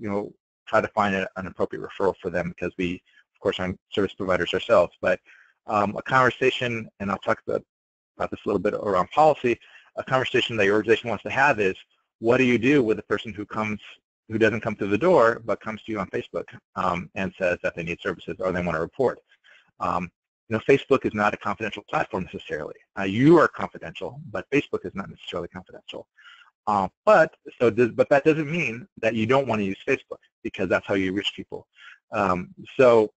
try to find an appropriate referral for them, because we, of course, aren't service providers ourselves. But a conversation, and I'll talk about this a little bit around policy, a conversation that your organization wants to have is, what do you do with a person who doesn't come through the door but comes to you on Facebook and says that they need services or they want to report? Facebook is not a confidential platform necessarily. You are confidential, but Facebook is not necessarily confidential. But that doesn't mean that you don't want to use Facebook, because that's how you reach people. So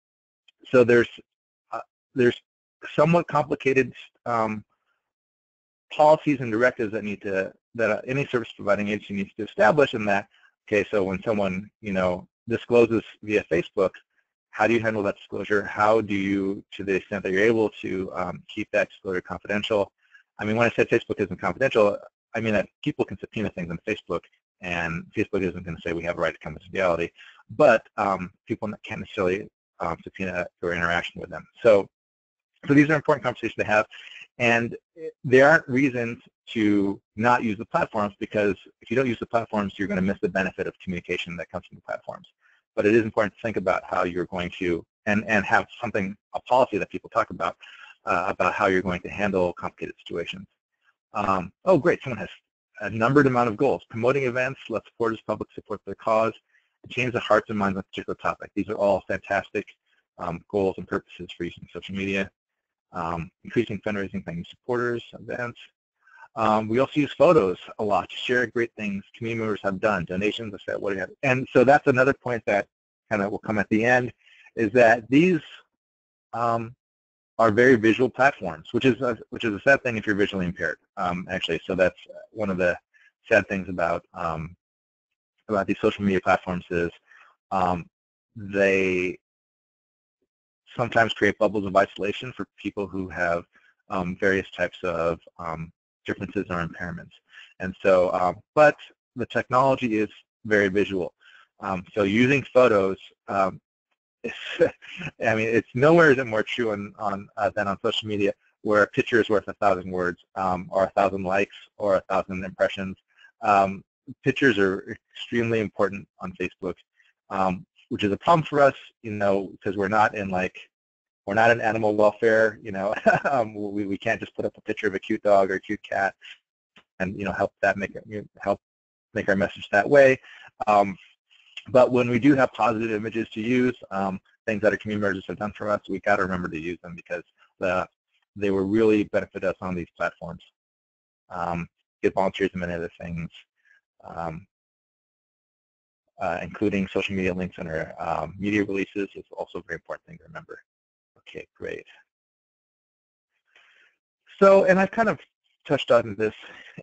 there's somewhat complicated policies and directives that any service providing agency needs to establish. In that, okay, so when someone discloses via Facebook, how do you handle that disclosure? How do you, to the extent that you're able to, keep that disclosure confidential? I mean, when I said Facebook isn't confidential, I mean that people can subpoena things on Facebook, and Facebook isn't going to say we have a right to confidentiality, but people can't necessarily subpoena your interaction with them. So these are important conversations to have, and there aren't reasons to not use the platforms, because if you don't use the platforms, you're going to miss the benefit of communication that comes from the platforms. But it is important to think about how you're going to, and have a policy that people talk about how you're going to handle complicated situations. Oh, great, someone has a numbered amount of goals. Promoting events, let supporters, public support their cause, and change the hearts and minds on a particular topic. These are all fantastic goals and purposes for using social media. Increasing fundraising, thanking supporters, events. We also use photos a lot to share great things community members have done, donations, and so that's another point that kind of will come at the end, is that these are very visual platforms, which is a sad thing if you're visually impaired, actually. So that's one of the sad things about these social media platforms is they sometimes create bubbles of isolation for people who have various types of differences or impairments. And so, but the technology is very visual. So using photos, I mean, it's nowhere is it more true than on social media, where a picture is worth 1,000 words, or 1,000 likes, or 1,000 impressions. Pictures are extremely important on Facebook, which is a problem for us, because we're not in animal welfare, we can't just put up a picture of a cute dog or a cute cat and help make our message that way. But when we do have positive images to use, things that our community members have done for us, we got to remember to use them, because they will really benefit us on these platforms. Get volunteers and many other things. um, including social media links in our media releases is also a very important thing to remember. Okay, great. So, and I've kind of touched on this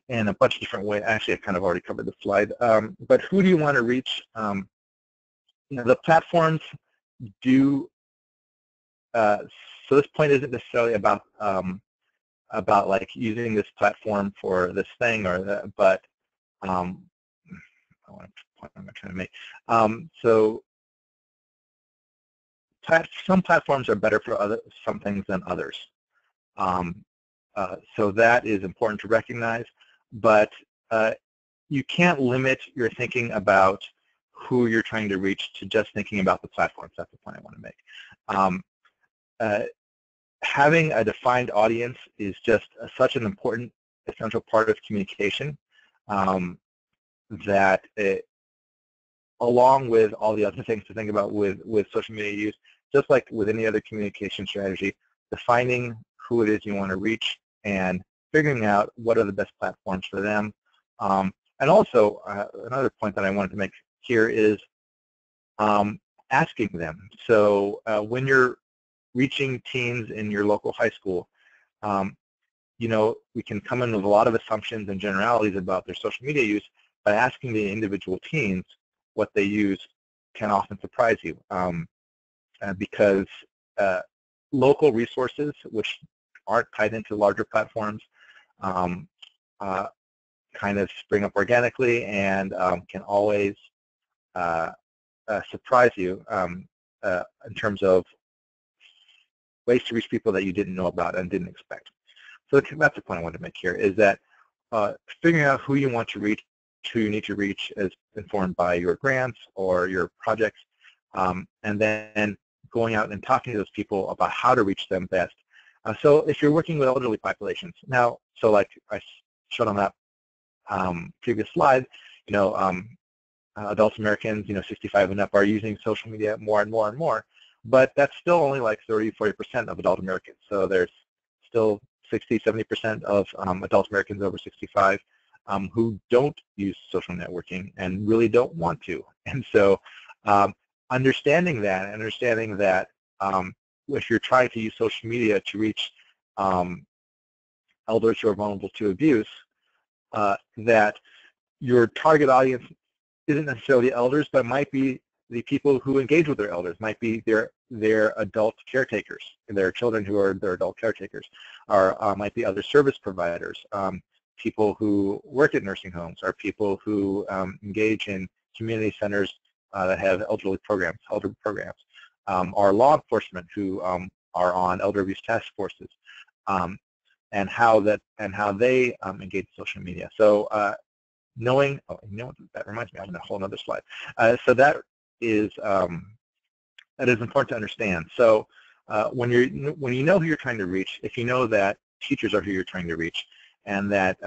in a bunch of different ways. Actually, I've kind of already covered the slide. But who do you want to reach? The platforms do. So this point isn't necessarily about like using this platform for this thing or that, but what point am I trying to make? So some platforms are better for some things than others. So that is important to recognize, but you can't limit your thinking about who you're trying to reach to just thinking about the platforms. That's the point I want to make. Having a defined audience is just such an important, essential part of communication that along with all the other things to think about with social media use, just like with any other communication strategy, defining who it is you want to reach and figuring out what are the best platforms for them. And also, another point that I wanted to make here is asking them. So when you're reaching teens in your local high school, we can come in with a lot of assumptions and generalities about their social media use, but asking the individual teens what they use can often surprise you because local resources, which aren't tied into larger platforms, kind of spring up organically and can always surprise you in terms of ways to reach people that you didn't know about and didn't expect. So that's the point I wanted to make here, is that figuring out who you want to reach, who you need to reach is informed by your grants or your projects, and then going out and talking to those people about how to reach them best. So if you're working with elderly populations, now, so like I showed on that previous slide, adult Americans, 65 and up are using social media more and more and more, but that's still only like 30–40% of adult Americans. So there's still 60–70% of adult Americans over 65 who don't use social networking and really don't want to. And so understanding that if you're trying to use social media to reach elders who are vulnerable to abuse, that your target audience isn't necessarily elders, but might be the people who engage with their elders, might be their adult caretakers, their children who are their adult caretakers, or might be other service providers, people who work at nursing homes, or people who engage in community centers that have elder programs, or law enforcement who are on elder abuse task forces, and how they engage social media. So knowing, that reminds me, I'm on a whole other slide. So that is important to understand. So when you know who you're trying to reach, if you know that teachers are who you're trying to reach, and that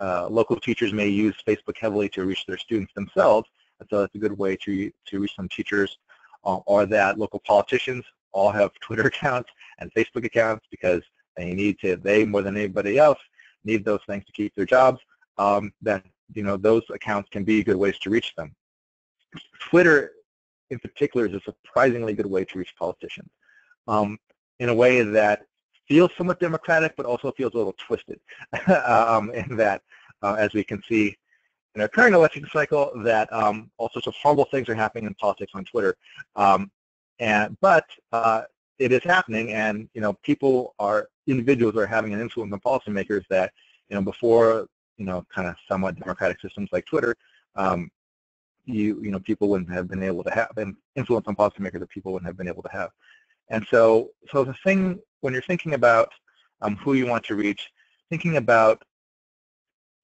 local teachers may use Facebook heavily to reach their students themselves, and so that's a good way to reach some teachers, or that local politicians all have Twitter accounts and Facebook accounts because they more than anybody else need those things to keep their jobs. Then those accounts can be good ways to reach them. Twitter, in particular, is a surprisingly good way to reach politicians in a way that feels somewhat democratic, but also feels a little twisted. In that, as we can see in our current election cycle, that all sorts of horrible things are happening in politics on Twitter. But it is happening, and individuals are having an influence on policymakers that before kind of somewhat democratic systems like Twitter, people wouldn't have been able to have an influence on policymakers that people wouldn't have been able to have. And so the thing when you're thinking about who you want to reach, thinking about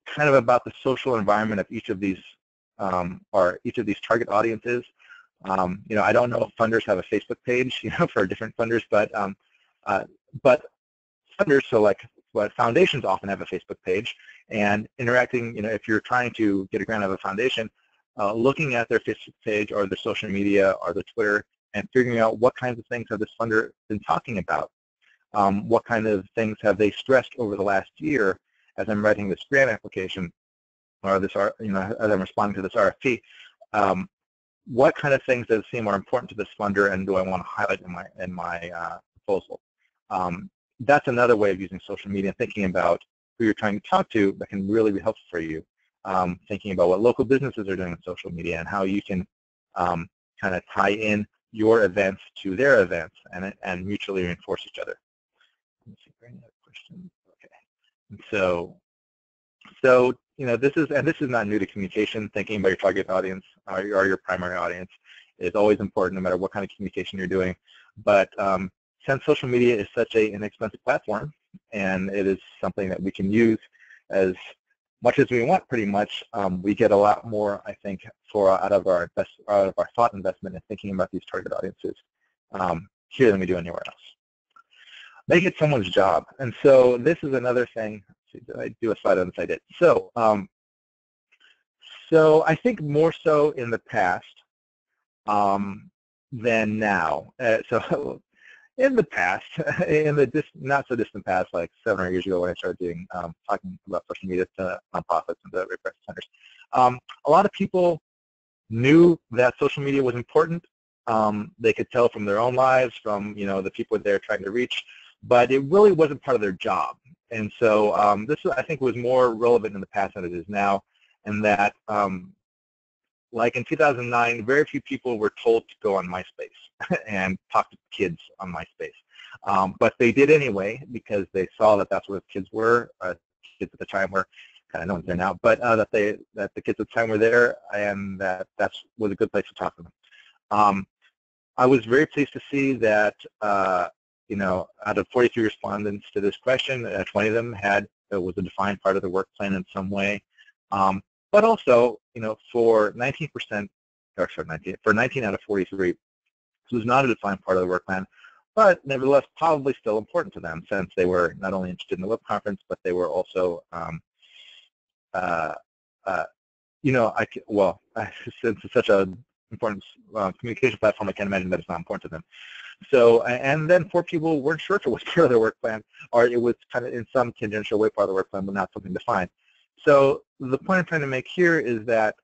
kind of about the social environment of each of these target audiences. I don't know if funders have a Facebook page, for different funders, but funders, so like what foundations often have a Facebook page, and interacting, if you're trying to get a grant of a foundation, looking at their Facebook page or their social media or their Twitter and figuring out what kinds of things have this funder been talking about. What kind of things have they stressed over the last year as I'm writing this grant application? or this, as I'm responding to this RFP, what kind of things does it seem are important to this funder, and do I want to highlight in my proposal? That's another way of using social media, thinking about who you're trying to talk to that can really be helpful for you. Thinking about what local businesses are doing on social media and how you can kind of tie in your events to their events and mutually reinforce each other. Let me see if there are any other questions. Okay. And so this is not new to communication. Thinking about your target audience or your primary audience is always important, no matter what kind of communication you're doing. But since social media is such an inexpensive platform, and it is something that we can use as much as we want, pretty much, we get a lot more, I think, out of our thought investment in thinking about these target audiences here than we do anywhere else. Make it someone's job, and so this is another thing. Let's see, did I do a slide on this? I did. So I think more so in the past than now. So in the past, in the not so distant past, like 7 or 8 years ago when I started doing talking about social media to nonprofits and to rape crisis centers, a lot of people knew that social media was important. They could tell from their own lives, from the people they're trying to reach, but it really wasn't part of their job. And so this, I think, was more relevant in the past than it is now, and that like in 2009, very few people were told to go on MySpace and talk to kids on MySpace. But they did anyway because they saw that that's where kids were. Kids at the time were kind of no one's there now, but that the kids at the time were there, and that was a good place to talk to them. I was very pleased to see that out of 43 respondents to this question, 20 of them was a defined part of the work plan in some way. But also, for 19%, for 19 out of 43, this was not a defined part of the work plan, but nevertheless probably still important to them, since they were not only interested in the web conference, but they were also, since it's such an important communication platform, I can't imagine that it's not important to them. So, and then 4 people weren't sure if it was part of their work plan, or it was kind of in some tangential way part of the work plan, but not something defined. So the point I'm trying to make here is that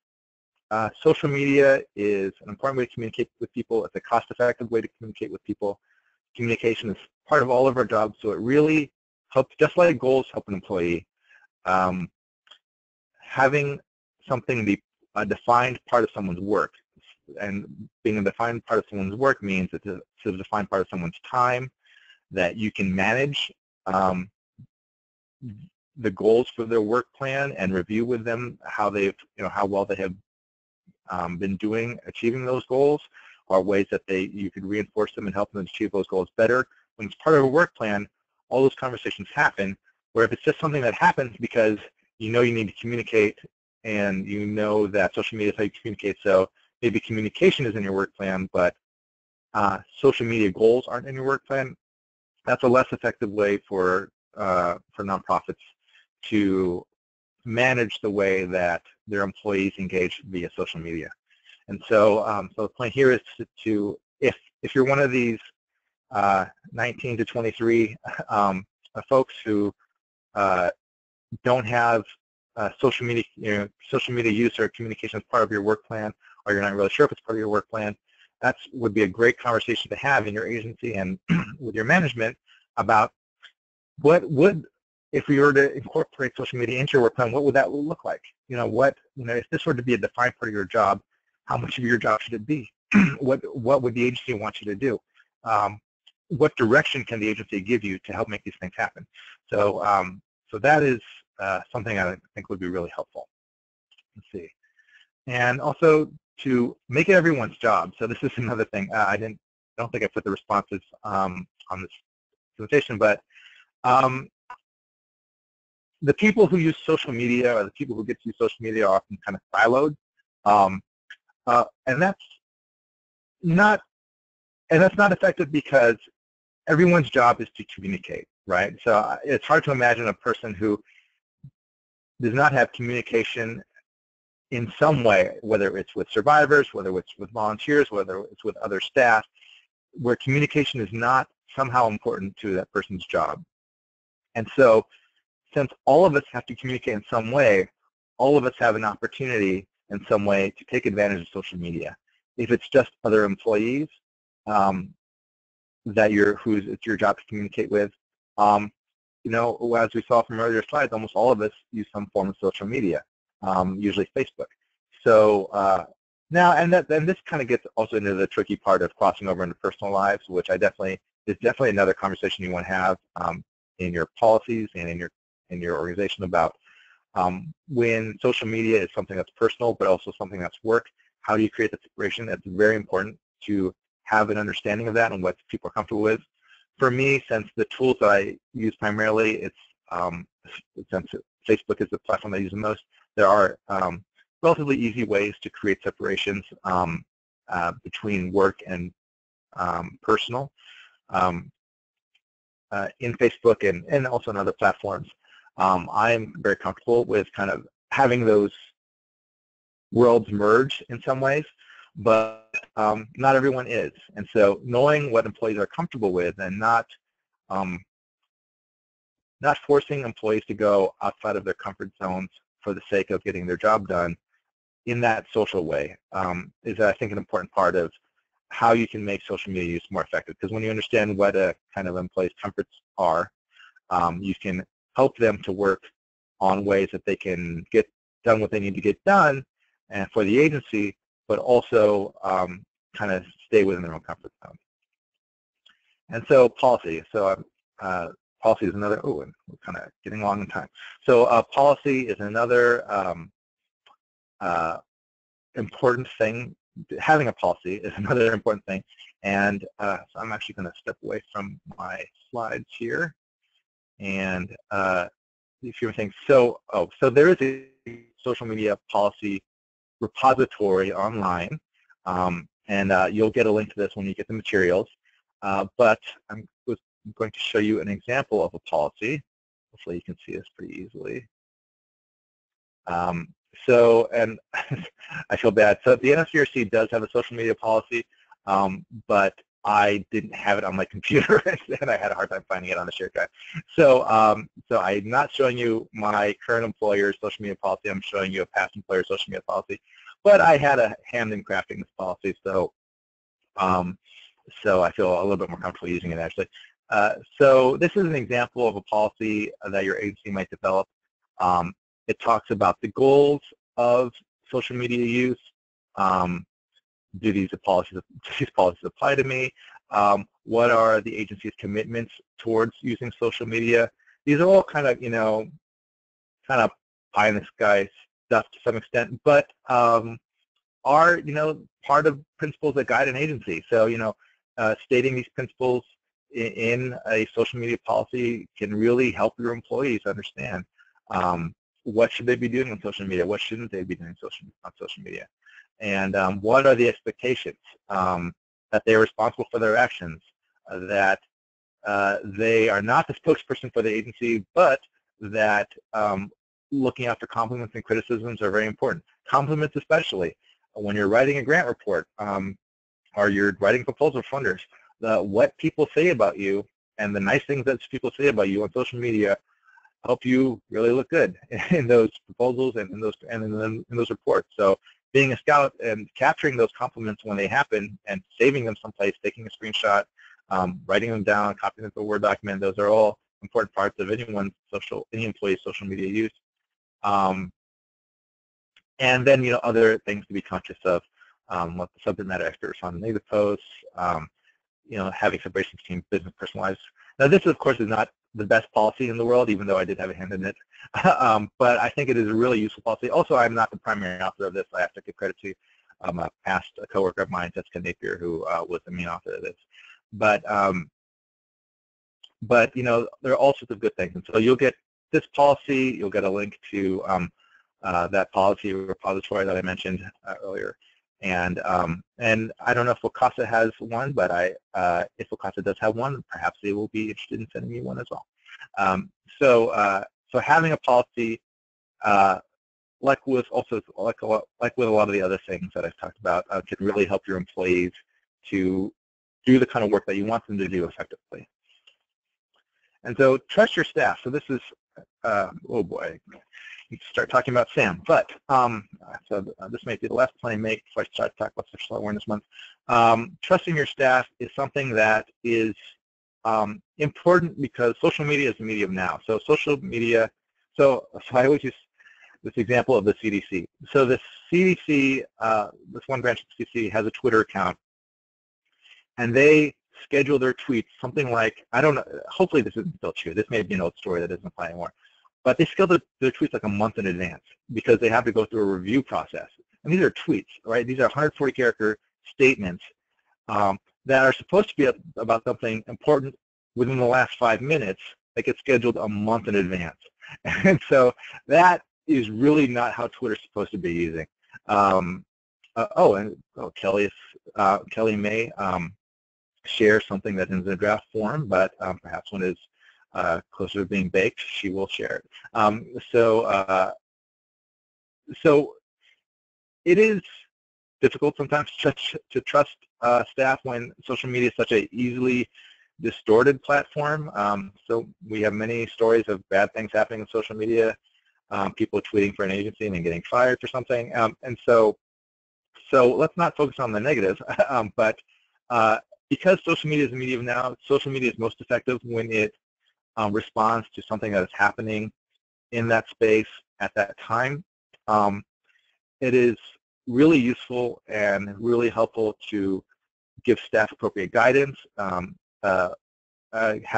social media is an important way to communicate with people. It's a cost-effective way to communicate with people. Communication is part of all of our jobs, so it really helps, just like goals help an employee. Having something be a defined part of someone's work, and being a defined part of someone's work means it's a defined part of someone's time, that you can manage the goals for their work plan and review with them how well they have been doing achieving those goals, or ways that you could reinforce them and help them achieve those goals better. When it's part of a work plan, all those conversations happen. Where if it's just something that happens because you need to communicate, and that social media is how you communicate, so maybe communication is in your work plan, but social media goals aren't in your work plan, that's a less effective way for nonprofits to manage the way that their employees engage via social media. And so, so the point here is if you're one of these 19 to 23 folks who don't have social media use or communication as part of your work plan, or you're not really sure if it's part of your work plan, that would be a great conversation to have in your agency and with your management about if we were to incorporate social media into your work plan, what would that look like? If this were to be a defined part of your job, how much of your job should it be? What would the agency want you to do? What direction can the agency give you to help make these things happen? So, so that is something I think would be really helpful. Let's see, and also to make it everyone's job. So this is another thing. I don't think I put the responses on this presentation, but the people who use social media, or the people who get to use social media, are often kind of siloed, and that's not effective because everyone's job is to communicate, right? So it's hard to imagine a person who does not have communication in some way, whether it's with survivors, whether it's with volunteers, whether it's with other staff, where communication is not somehow important to that person's job. And so, since all of us have to communicate in some way, all of us have an opportunity in some way to take advantage of social media. If it's just other employees that it's your job to communicate with, you know, as we saw from earlier slides, almost all of us use some form of social media, usually Facebook. So now, and this kind of gets also into the tricky part of crossing over into personal lives, which is definitely another conversation you want to have in your policies and in your organization about when social media is something that's personal, but also something that's work. How do you create that separation? It's very important to have an understanding of that and what people are comfortable with. For me, since the tools that I use primarily, since Facebook is the platform I use the most, there are relatively easy ways to create separations between work and personal in Facebook and also in other platforms. I'm very comfortable with kind of having those worlds merge in some ways, but not everyone is. And so knowing what employees are comfortable with and not forcing employees to go outside of their comfort zones for the sake of getting their job done in that social way is, I think, an important part of how you can make social media use more effective. Because when you understand what a kind of employee's comforts are, you can help them to work on ways that they can get done what they need to get done and for the agency, but also kind of stay within their own comfort zone. And so policy. So policy is another, and we're kind of getting long in time. So policy is another important thing. Having a policy is another important thing. And so I'm actually going to step away from my slides here. And if you're saying, so there is a social media policy repository online, and you'll get a link to this when you get the materials. But I'm going to show you an example of a policy. Hopefully you can see this pretty easily. And I feel bad. So the NSVRC does have a social media policy, but I didn't have it on my computer, and I had a hard time finding it on the shared drive. So, so I'm not showing you my current employer's social media policy. I'm showing you a past employer's social media policy. But I had a hand in crafting this policy, so so I feel a little bit more comfortable using it actually. So this is an example of a policy that your agency might develop. It talks about the goals of social media use. Do these policies apply to me? What are the agency's commitments towards using social media? These are all kind of, you know, kind of pie in the sky stuff to some extent, but are, you know, part of principles that guide an agency. So, you know, stating these principles in a social media policy can really help your employees understand what should they be doing on social media, what shouldn't they be doing on social media, and what are the expectations that they are responsible for their actions, that they are not the spokesperson for the agency, but that looking after compliments and criticisms are very important. Compliments especially. When you're writing a grant report or you're writing proposal funders, what people say about you and the nice things that people say about you on social media help you really look good in those proposals and in those reports. So being a scout and capturing those compliments when they happen and saving them someplace, taking a screenshot, writing them down, copying them to a Word document, those are all important parts of any employee's social media use. And then, you know, other things to be conscious of, what the subject matter expert respond to negative posts, you know, having separation between business and personal lives. Now, this, of course, is not the best policy in the world, even though I did have a hand in it. But I think it is a really useful policy. Also, I'm not the primary author of this. I have to give credit to a past coworker of mine, Jessica Napier, who was the main author of this. But you know, there are all sorts of good things. And so you'll get this policy. You'll get a link to that policy repository that I mentioned earlier. And I don't know if WCASA has one, but if WCASA does have one, perhaps they will be interested in sending me one as well. So having a policy, like with a lot of the other things that I've talked about, can really help your employees to do the kind of work that you want them to do effectively. And so trust your staff. So this is, oh boy, start talking about SAM. But so this may be the last point I make before I start to talk about Sexual Awareness Month. Trusting your staff is something that is important because social media is the medium now. So social media, so I always use this example of the CDC. So the CDC, this one branch of the CDC has a Twitter account, and they schedule their tweets something like, I don't know, hopefully this isn't still true. This may be an old story that doesn't apply anymore. But they schedule their tweets like a month in advance because they have to go through a review process. And these are tweets, right? These are 140-character statements that are supposed to be about something important within the last 5 minutes that gets scheduled a month in advance. And so that is really not how Twitter's supposed to be using. Kelly may share something that is in a draft form, but perhaps when it's closer to being baked, she will share it. So it is difficult sometimes to trust staff when social media is such a easily distorted platform. So we have many stories of bad things happening on social media, people tweeting for an agency and then getting fired for something. And so let's not focus on the negative, but because social media is a medium now, social media is most effective when it responds to something that is happening in that space at that time. It is really useful and really helpful to give staff appropriate guidance, have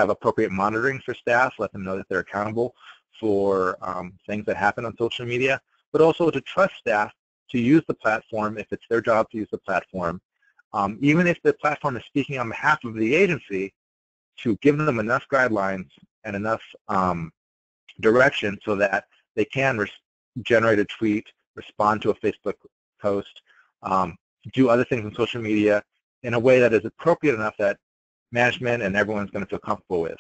appropriate monitoring for staff, let them know that they're accountable for things that happen on social media, but also to trust staff to use the platform if it's their job to use the platform. Even if the platform is speaking on behalf of the agency, to give them enough guidelines and enough direction so that they can generate a tweet, respond to a Facebook post, do other things on social media in a way that is appropriate enough that management and everyone's going to feel comfortable with.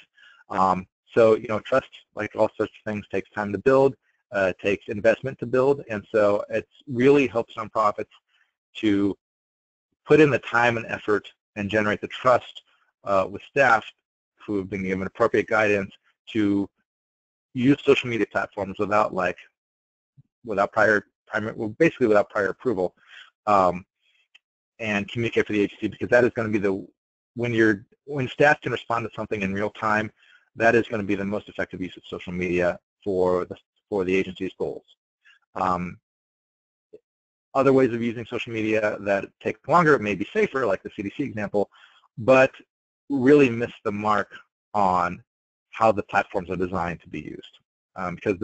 So, trust, like all sorts of things, takes time to build, takes investment to build, and so it really helps nonprofits to put in the time and effort and generate the trust with staff who have been given appropriate guidance to use social media platforms without prior approval, and communicate for the agency, because that is going to be when staff can respond to something in real time, that is going to be the most effective use of social media for the agency's goals. Other ways of using social media that take longer may be safer, like the CDC example, but really miss the mark on how the platforms are designed to be used, because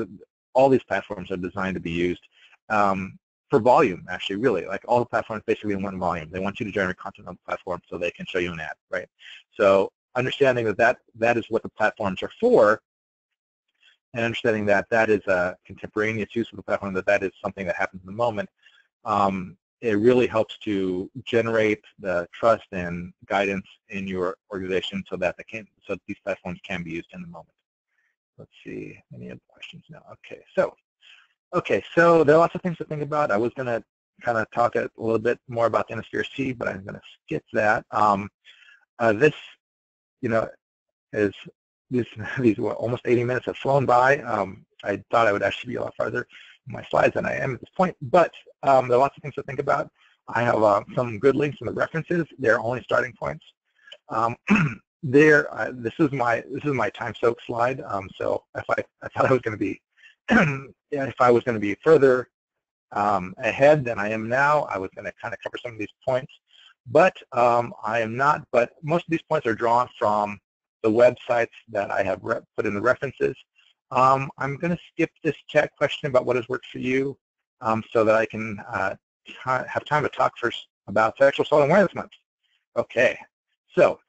all these platforms are designed to be used for volume, actually, really. Like all the platforms basically in one volume. They want you to generate content on the platform so they can show you an ad, right? So understanding that is what the platforms are for, and understanding that is a contemporaneous use of the platform, that is something that happens in the moment, it really helps to generate the trust and guidance in your organization so that these platforms can be used in the moment. Let's see, any other questions now? Okay, so there are lots of things to think about. I was going to kind of talk a little bit more about the NSPRC, but I'm going to skip that. This, these almost 80 minutes have flown by. I thought I would actually be a lot farther in my slides than I am at this point, but there are lots of things to think about. I have some good links in the references. They're only starting points. This is my time soak slide. So if I thought I was going to be if I was going to be further ahead than I am now, I was going to kind of cover some of these points, but I am not. But most of these points are drawn from the websites that I have put in the references. I'm going to skip this chat question about what has worked for you, so that I can have time to talk first about Sexual Assault Awareness Month. Okay, so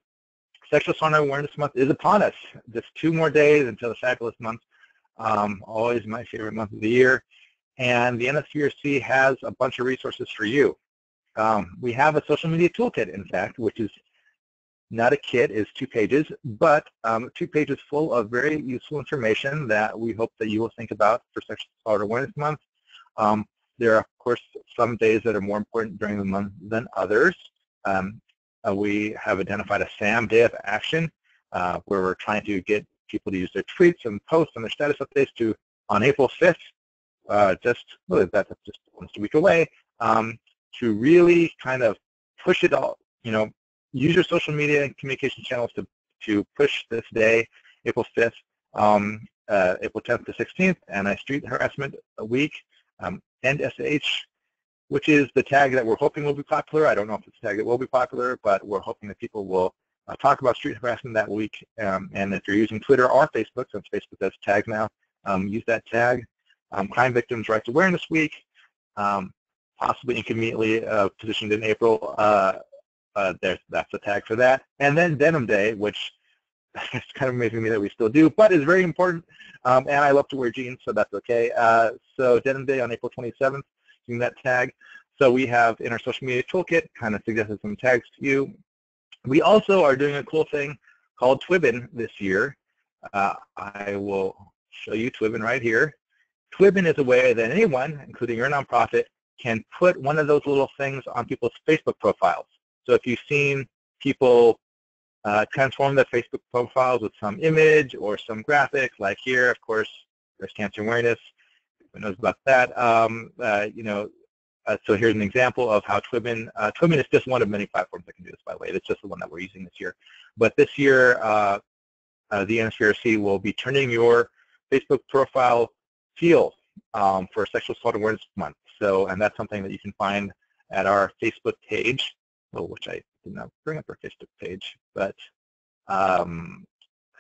Sexual Assault Awareness Month is upon us. Just 2 more days until the fabulous month. Always my favorite month of the year, and the NSPRC has a bunch of resources for you. We have a social media toolkit, in fact, which is not a kit, is 2 pages, but 2 pages full of very useful information that we hope that you will think about for Sexual Assault Awareness Month. There are, of course, some days that are more important during the month than others. We have identified a SAM, Day of Action, where we're trying to get people to use their tweets and posts and their status updates on April 5th. just that's just almost a week away, to really kind of push it all. Use your social media and communication channels to push this day, April 5th, April 10th to 16th, Anti-Street Harassment Week, End SH, which is the tag that we're hoping will be popular. I don't know if it's a tag that will be popular, but we're hoping that people will talk about street harassment that week. And if you're using Twitter or Facebook, since Facebook does tags now, use that tag. Crime Victims' Rights Awareness Week, possibly inconveniently positioned in April. That's a tag for that. And then Denim Day, which it's kind of amazing to me that we still do, but is very important. And I love to wear jeans, so that's okay. So Denim Day on April 27th, using that tag. So we have in our social media toolkit kind of suggested some tags to you. We also are doing a cool thing called Twibbin this year. I will show you Twibbin right here. Twibbin is a way that anyone, including your nonprofit, can put one of those little things on people's Facebook profiles. So if you've seen people transform their Facebook profiles with some image or some graphic, like here, of course, breast cancer awareness, who knows about that? So here's an example of how Twibbin is just one of many platforms that can do this, by the way. It's just the one that we're using this year. But this year, the NSPRC will be turning your Facebook profile teal for Sexual Assault Awareness Month. So, and that's something that you can find at our Facebook page, which I did not bring up our Facebook page, but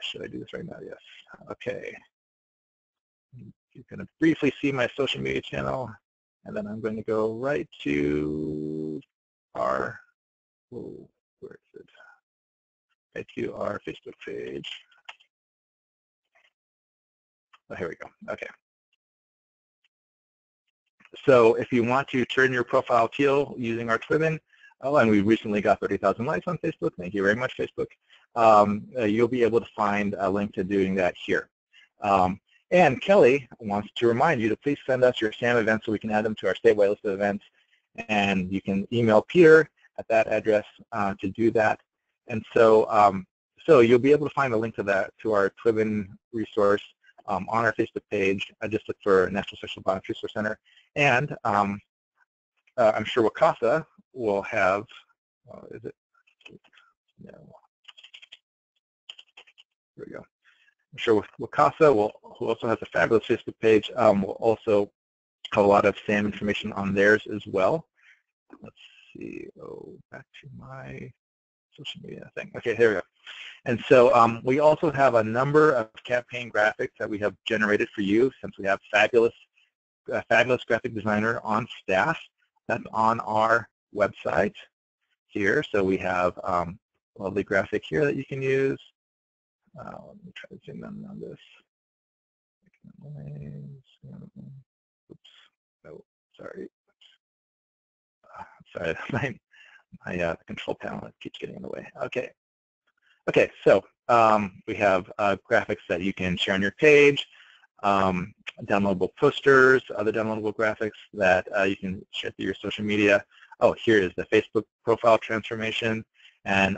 should I do this right now? Yes. Okay. You're going to briefly see my social media channel, and then I'm going to go right to our, where is it? Right to our Facebook page. Oh, here we go. Okay. So if you want to turn your profile teal using our Twibbin, and we recently got 30,000 likes on Facebook. Thank you very much, Facebook. You'll be able to find a link to doing that here. And Kelly wants to remind you to please send us your SAM events so we can add them to our statewide list of events. And you can email Peter at that address to do that. And so, so you'll be able to find a link to that, to our Twibbin resource on our Facebook page. Just look for National Sexual Violence Resource Center. And I'm sure Wakasa will have, is it? No. There we go. I'm sure Wakasa, who also has a fabulous Facebook page, will also have a lot of SAM information on theirs as well. Let's see, back to my social media thing. Okay, here we go. And so we also have a number of campaign graphics that we have generated for you, since we have fabulous graphic designer on staff. That's on our website here. So we have a lovely graphic here that you can use. Let me try to zoom in on this. Oops. Oh, sorry. Sorry, my control panel keeps getting in the way. Okay. Okay, so we have graphics that you can share on your page, downloadable posters, other downloadable graphics that you can share through your social media. Oh, here is the Facebook profile transformation, and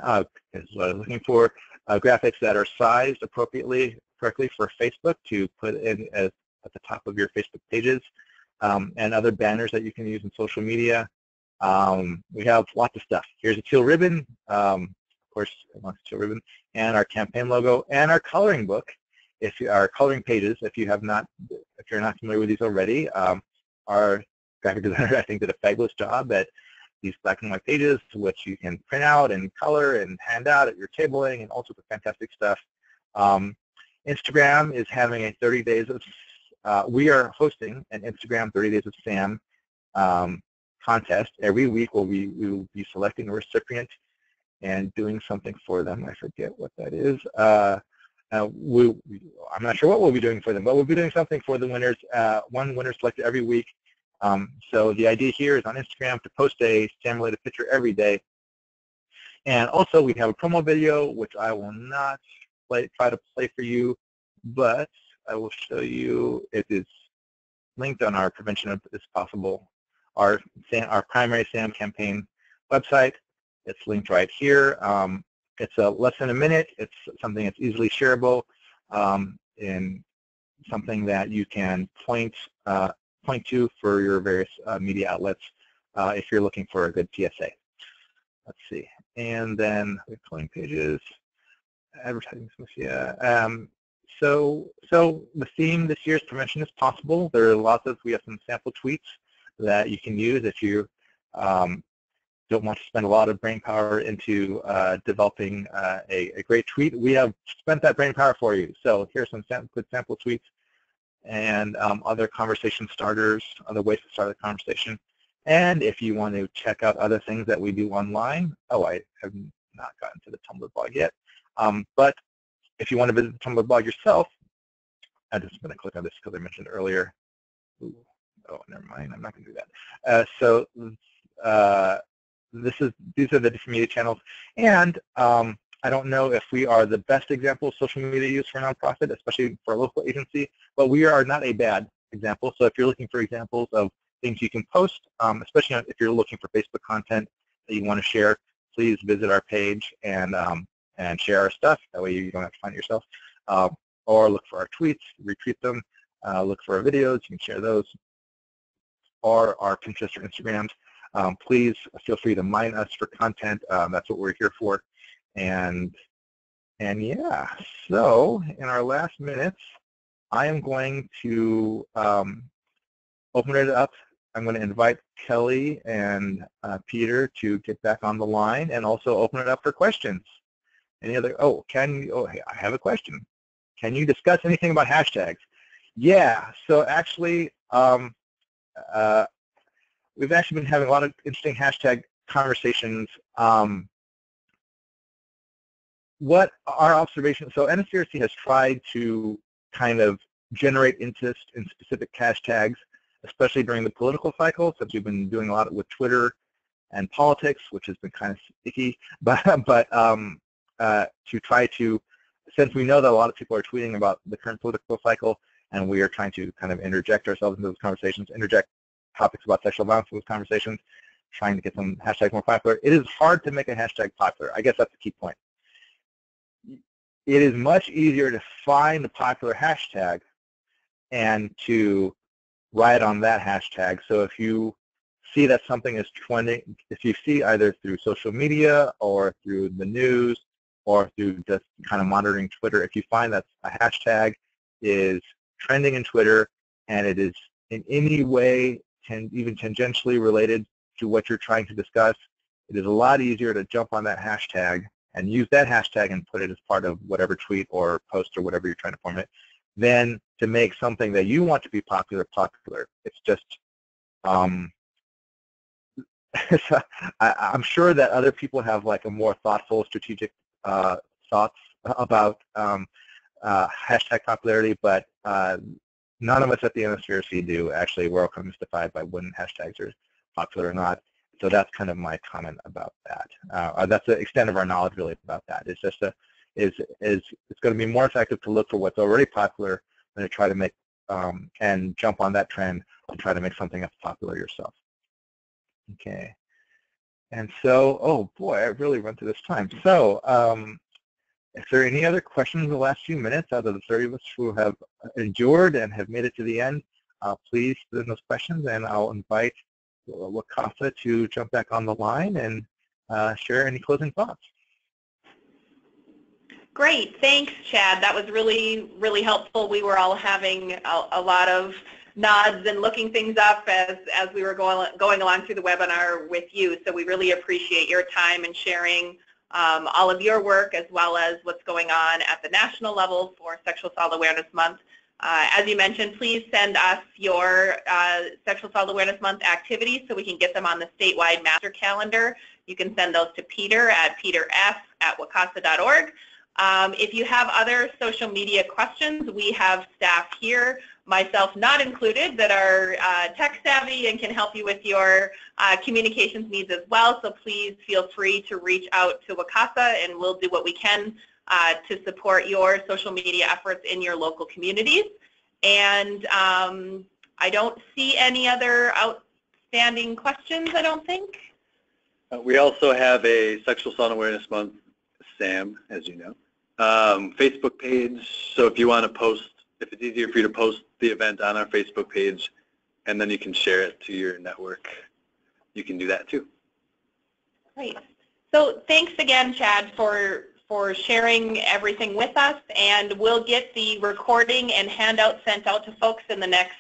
this is what I was looking for. Graphics that are sized correctly for Facebook to put in at the top of your Facebook pages, and other banners that you can use in social media. We have lots of stuff. Here's a teal ribbon, of course, teal ribbon, and our campaign logo, and our coloring book. Our coloring pages, if you're not familiar with these already, our graphic designer, I think, did a fabulous job at these black and white pages, which you can print out and color and hand out at your tabling, and all sorts of fantastic stuff. Instagram is having a 30 days of, we are hosting an Instagram 30 Days of SAM contest. Every week we will be selecting a recipient and doing something for them. I forget what that is. I'm not sure what we'll be doing for them, but we'll be doing something for the winners. One winner selected every week. So the idea here is on Instagram to post a SAM-related picture every day. And also we have a promo video, which I will not try to play for you, but I will show you. It is linked on our Prevention is Possible, our primary SAM campaign website. It's linked right here. It's less than a minute. It's something that's easily shareable, and something that you can point point to for your various media outlets if you're looking for a good PSA. Let's see. And then cloning pages, advertising, yeah. So the theme this year is prevention is possible. There are lots of, we have some sample tweets that you can use if you don't want to spend a lot of brain power into developing a great tweet. We have spent that brain power for you. So here's some good sample tweets and other conversation starters, other ways to start a conversation. And if you want to check out other things that we do online, I have not gotten to the Tumblr blog yet, but if you want to visit the Tumblr blog yourself, I'm just going to click on this because I mentioned earlier. Ooh, oh, never mind, I'm not going to do that. These are the different media channels, and I don't know if we are the best example of social media use for a nonprofit, especially for a local agency, but we are not a bad example. So if you're looking for examples of things you can post, especially if you're looking for Facebook content that you want to share, please visit our page and share our stuff. That way you don't have to find it yourself. Or look for our tweets, retweet them, look for our videos, you can share those, or our Pinterest or Instagrams. Please feel free to mine us for content. That's what we're here for. And yeah, so in our last minutes, I am going to open it up. I'm going to invite Kelly and Peter to get back on the line and also open it up for questions. Any other, hey, I have a question. Can you discuss anything about hashtags? Yeah, so actually, we've actually been having a lot of interesting hashtag conversations. What our observation, so NSCRC has tried to kind of generate interest in specific hashtags, especially during the political cycle, since we've been doing a lot with Twitter and politics, which has been kind of sticky, but to try to, since we know that a lot of people are tweeting about the current political cycle, and we are trying to kind of interject ourselves into those conversations, interject topics about sexual violence in those conversations, trying to get some hashtags more popular. It is hard to make a hashtag popular. I guess that's the key point. It is much easier to find a popular hashtag and to write on that hashtag. So if you see that something is trending, if you see either through social media or through the news or through just kind of monitoring Twitter, if you find that a hashtag is trending in Twitter and it is in any way even tangentially related to what you're trying to discuss, it is a lot easier to jump on that hashtag and use that hashtag and put it as part of whatever tweet or post or whatever you're trying to formulate, than to make something that you want to be popular. It's just, I'm sure that other people have like a more thoughtful, strategic thoughts about hashtag popularity, but none of us at the NSCRC do. Actually, we're all kind of mystified by when hashtags are popular or not. So that's kind of my comment about that. That's the extent of our knowledge really about that. It's just it's going to be more effective to look for what's already popular than to try to make and jump on that trend and try to make something that's popular yourself. Okay. And so, oh boy, I really run through this time. So, if there are any other questions in the last few minutes out of the 30 of us who have endured and have made it to the end, please send those questions, and I'll invite Wakasa to jump back on the line and share any closing thoughts. Great, thanks, Chad. That was really, really helpful. We were all having a lot of nods and looking things up as we were going along through the webinar with you. So we really appreciate your time and sharing all of your work, as well as what's going on at the national level for Sexual Assault Awareness Month. As you mentioned, please send us your Sexual Assault Awareness Month activities so we can get them on the statewide master calendar. You can send those to Peter at peterf@wakasa.org. If you have other social media questions, we have staff here, myself not included, that are tech savvy and can help you with your communications needs as well. So please feel free to reach out to Wakasa, and we'll do what we can to support your social media efforts in your local communities. And I don't see any other outstanding questions, I don't think. We also have a Sexual Assault Awareness Month, SAM, as you know, Facebook page. So if you want to post, if it's easier for you to post the event on our Facebook page and then you can share it to your network. You can do that too. Great. So thanks again, Chad, for sharing everything with us, and we'll get the recording and handout sent out to folks in the next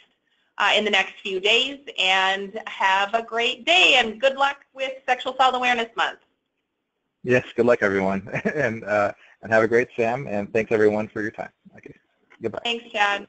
few days. And have a great day, and good luck with Sexual Assault Awareness Month. Yes, good luck, everyone, and have a great SAM, and thanks everyone for your time. Okay, goodbye. Thanks, Chad.